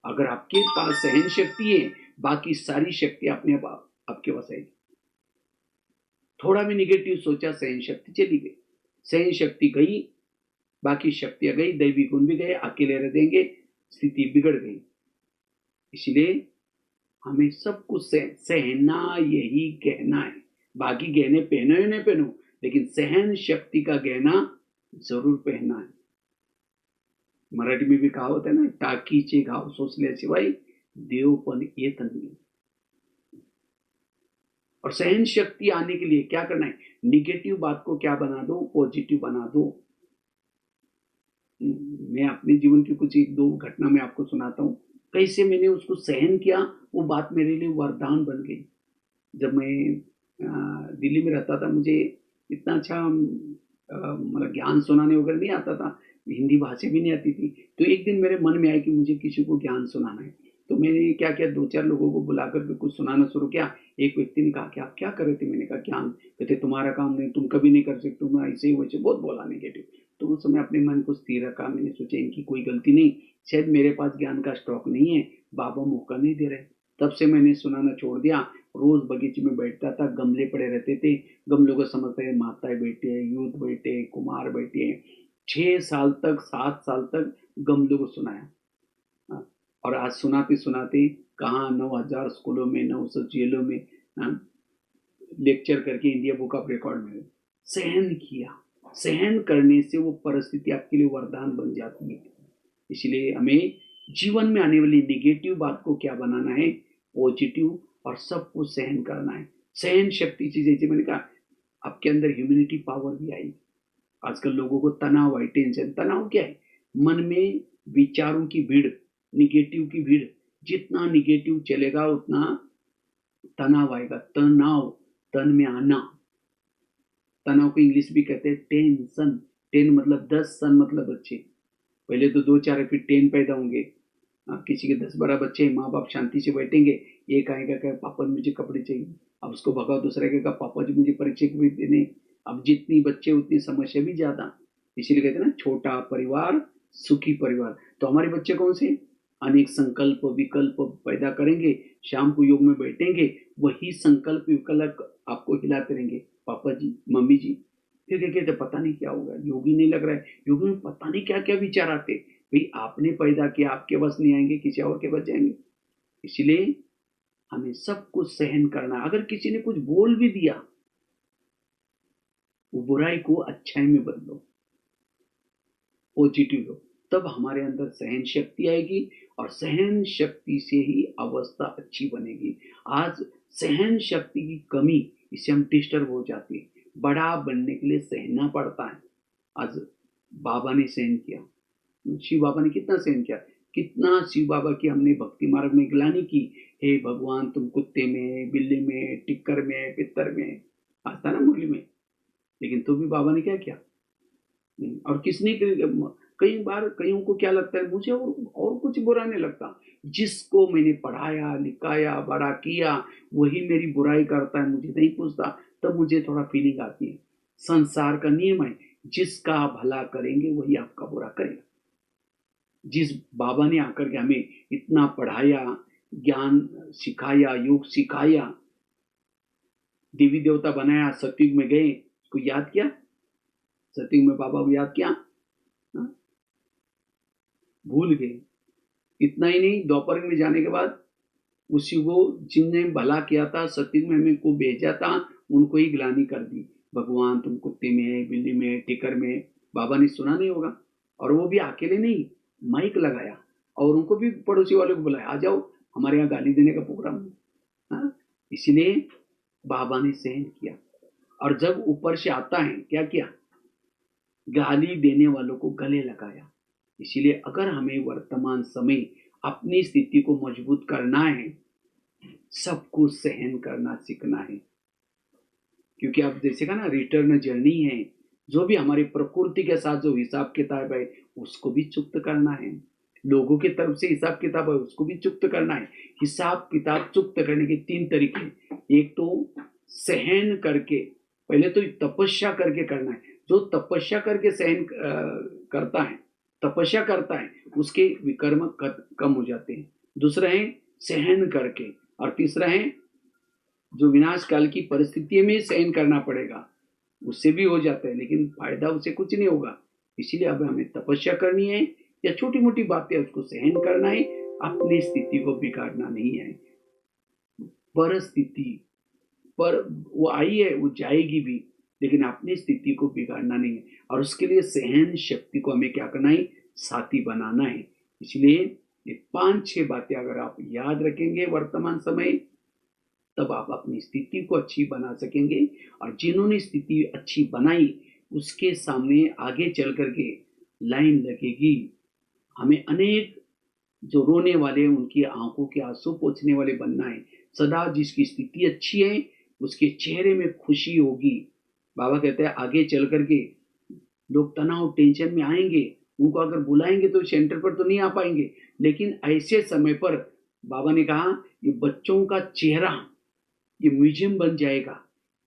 अगर आपके पास सहन शक्ति है, बाकी सारी शक्ति अपने आप आपके पास आएगी। थोड़ा भी निगेटिव सोचा, सहन शक्ति चली गई, सहन शक्ति गई, बाकी शक्तियां गई, दैवी गुण भी गए, अकेले रह देंगे, स्थिति बिगड़ गई। इसलिए हमें सब कुछ सहना यही गहना है। बाकी गहने पहनो या नहीं पहनो, लेकिन सहन शक्ति का गहना जरूर पहनना है। मराठी में भी कहावत है ना, टाकीचे घाव सोसल्याशिवाय देव पण येत नाही। और सहन शक्ति आने के लिए क्या करना है, निगेटिव बात को क्या बना दो, पॉजिटिव बना दो। मैं अपने जीवन की कुछ एक दो घटना में आपको सुनाता हूँ, कैसे मैंने उसको सहन किया, वो बात मेरे लिए वरदान बन गई। जब मैं दिल्ली में रहता था, मुझे इतना अच्छा मतलब ज्ञान सुनाने वगैरह नहीं आता था, हिंदी भाषा भी नहीं आती थी। तो एक दिन मेरे मन में आया कि मुझे किसी को ज्ञान सुनाना है। तो मैंने क्या किया, दो चार लोगों को बुला करके कुछ सुनाना शुरू किया। एक व्यक्ति ने कहा कि आप क्या कर रहे थे, मैंने कहा ज्ञान। कहते तुम्हारा काम नहीं, तुम कभी नहीं कर सकते, तुम ऐसे ही वैसे बहुत बोला नेगेटिव। तो उस समय अपने मन को स्थिर रखा, मैंने सोचा इनकी कोई गलती नहीं, शायद मेरे पास ज्ञान का स्टॉक नहीं है, बाबा मौका नहीं दे रहे। तब से मैंने सुनाना छोड़ दिया। रोज बगीचे में बैठता था, गमले पड़े रहते थे, गमलों को समझते हैं माताएं बैठी है, यूथ बैठे हैं, कुमार बैठे हैं। 6 साल तक, 7 साल तक गमलों को सुनाया। हाँ, और आज सुनाते सुनाते कहाँ 9,000 स्कूलों में, 900 जेलों में लेक्चर करके इंडिया बुक ऑफ रिकॉर्ड में सहन किया। सहन करने से वो परिस्थिति आपके लिए वरदान बन जाती है। इसलिए हमें जीवन में आने वाली निगेटिव बात को क्या बनाना है, पॉजिटिव, और सब कुछ सहन करना है। सहन शक्ति से, जैसे मैंने कहा, आपके अंदर ह्यूमिनिटी पावर भी आई। आजकल लोगों को तनाव है, टेंशन। तनाव क्या है, मन में विचारों की भीड़, निगेटिव की भीड़। जितना निगेटिव चलेगा उतना तनाव आएगा। तनाव, तन में आना। तनाव को इंग्लिश भी कहते हैं टेंशन। टेन मतलब 10, सन मतलब बच्चे। पहले तो 2 4 है, फिर 10 पैदा होंगे। किसी के 10 12 बच्चे, माँ बाप शांति से बैठेंगे। एक आएगा कहे पापा मुझे कपड़े चाहिए, अब उसको भगाओ। दूसरा कहेगा पापा जी मुझे परीक्षा के भी देने। अब जितनी बच्चे उतनी समस्या भी ज्यादा। इसीलिए कहते हैं ना, छोटा परिवार सुखी परिवार। तो हमारे बच्चे कौन से, अनेक संकल्प विकल्प पैदा करेंगे। शाम को योग में बैठेंगे, वही संकल्प विकल्प आपको हिलाते रहेंगे, पापा जी मम्मी जी। फिर क्या कहते, पता नहीं क्या होगा, योगी नहीं लग रहा है, योगी में पता नहीं क्या क्या विचार आते। भाई आपने पैदा किया, आपके बस नहीं आएंगे, किसी और के बस जाएंगे। इसलिए हमें सब कुछ सहन करना। अगर किसी ने कुछ बोल भी दिया, वो बुराई को अच्छाई में बदलो, पॉजिटिव हो, तब हमारे अंदर सहन शक्ति आएगी, और सहन शक्ति से ही अवस्था अच्छी बनेगी। आज सहन शक्ति की कमी, इससे हम डिस्टर्ब हो जाते हैं। बड़ा बनने के लिए सहना पड़ता है। आज बाबा ने सहन किया, शिव बाबा ने कितना सहन किया, कितना शिव बाबा की हमने भक्ति मार्ग में ग्लानि की। हे भगवान तुम कुत्ते में, बिल्ली में, टिक्कर में, पित्तर में, आता ना मुरली में। लेकिन तो भी बाबा ने क्या किया। और किसने, कई बार कईयों को क्या लगता है, मुझे और कुछ बुरा नहीं लगता, जिसको मैंने पढ़ाया लिखाया बड़ा किया वही मेरी बुराई करता है, मुझे नहीं पूछता, तब मुझे थोड़ा फीलिंग आती है। संसार का नियम है, जिसका भला करेंगे वही आपका बुरा करेगा। जिस बाबा ने आकर के हमें इतना पढ़ाया, ज्ञान सिखाया, योग सिखाया, देवी देवता बनाया, सतयुग में गए, उसको याद किया, सतयुग में बाबा को याद किया, हाँ? भूल गए। इतना ही नहीं, द्वापर में जाने के बाद उसी को जिनने भला किया था, सतयुग में हमें को भेजा था, उनको ही ग्लानि कर दी। भगवान तुम कुत्ते में है, बिल्ली में है, टिकर में है। बाबा ने सुना नहीं होगा। और वो भी अकेले नहीं, माइक लगाया और उनको भी पड़ोसी वाले को बुलाया, आ जाओ हमारे यहाँ गाली देने का प्रोग्राम है। हाँ? इसलिए बाबा ने सहन किया। और जब ऊपर से आता है, क्या किया, गाली देने वालों को गले लगाया। इसीलिए अगर हमें वर्तमान समय अपनी स्थिति को मजबूत करना है, सब कुछ सहन करना सीखना है। क्योंकि आप जैसे कहा ना, रिटर्न जर्नी है। जो भी हमारी प्रकृति के साथ जो हिसाब किताब है, उसको भी चुक्त करना है। लोगों की तरफ से हिसाब किताब है, उसको भी चुक्त करना है। हिसाब किताब चुक्त करने के 3 तरीके। एक तो सहन करके, पहले तो तपस्या करके करना है। जो तपस्या करके सहन करता है, तपस्या करता है, उसके विकर्म कम हो जाते हैं। दूसरा है सहन करके, और तीसरा है जो विनाश काल की परिस्थिति में सहन करना पड़ेगा, उससे भी हो जाता है, लेकिन फायदा उससे कुछ नहीं होगा। इसीलिए अब हमें तपस्या करनी है, या छोटी मोटी बातें उसको सहन करना है। अपनी स्थिति को बिगाड़ना नहीं है। परिस्थिति पर वो आई है, वो जाएगी भी, लेकिन अपनी स्थिति को बिगाड़ना नहीं है। और उसके लिए सहन शक्ति को हमें क्या करना है, साथी बनाना है। इसलिए ये 5-6 बातें अगर आप याद रखेंगे वर्तमान समय, तब आप अपनी स्थिति को अच्छी बना सकेंगे। और जिन्होंने स्थिति अच्छी बनाई उसके सामने आगे चल करके लाइन लगेगी। हमें अनेक जो रोने वाले उनकी आंखों के आंसू पोंछने वाले बनना है। सदा जिसकी स्थिति अच्छी है उसके चेहरे में खुशी होगी। बाबा कहते हैं आगे चल करके लोग तनाव टेंशन में आएंगे, उनको अगर बुलाएंगे तो सेंटर पर तो नहीं आ पाएंगे, लेकिन ऐसे समय पर बाबा ने कहा ये बच्चों का चेहरा ये म्यूजियम बन जाएगा।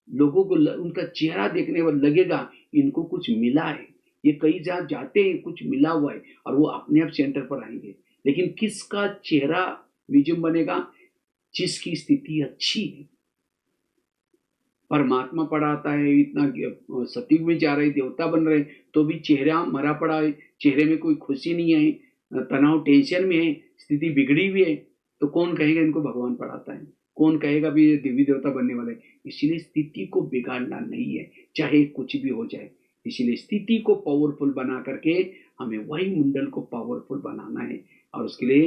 लोगों को उनका चेहरा देखने पर लगेगा इनको कुछ मिला है, ये कई जगह जाते हैं कुछ मिला हुआ है, और वो अपने आप सेंटर पर आएंगे। लेकिन किसका चेहरा म्यूजियम बनेगा, जिसकी स्थिति अच्छी है। परमात्मा पढ़ाता है, इतना सतयुग में जा रहे, देवता बन रहे, तो भी चेहरा मरा पड़ा है, चेहरे में कोई खुशी नहीं है, तनाव टेंशन में है, स्थिति बिगड़ी हुई है, तो कौन कहेगा इनको भगवान पढ़ाता है, कौन कहेगा भी ये देवी देवता बनने वाले। इसीलिए स्थिति को बिगाड़ना नहीं है, चाहे कुछ भी हो जाए। इसीलिए स्थिति को पावरफुल बना करके हमें वही मंडल को पावरफुल बनाना है। और उसके लिए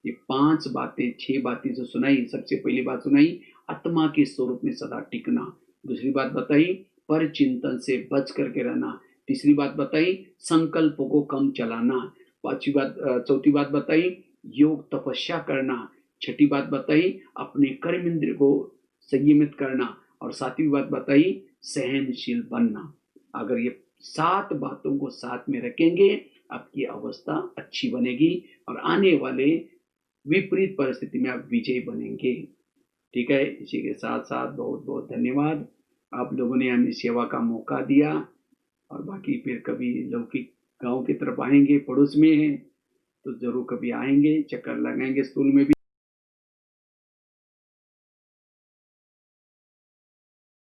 ये 5 बातें 6 बातें जो सुनाई, सबसे पहली बात सुनाई आत्मा के स्वरूप में सदा टिकना। दूसरी बात बताई पर चिंतन से बच करके रहना। तीसरी बात बताई संकल्पों को कम चलाना। चौथी बात बताई योग तपस्या करना। छठी बात बताई अपने कर्म इंद्रिय को संयमित करना। और सातवीं बात बताई सहनशील बनना। अगर ये 7 बातों को साथ में रखेंगे आपकी अवस्था अच्छी बनेगी और आने वाले विपरीत परिस्थिति में आप विजयी बनेंगे। ठीक है, इसी के साथ साथ बहुत बहुत धन्यवाद, आप लोगों ने हमें सेवा का मौका दिया। और बाकी फिर कभी लौकिक गांव की तरफ आएंगे, पड़ोस में हैं तो जरूर कभी आएंगे, चक्कर लगाएंगे स्कूल में भी।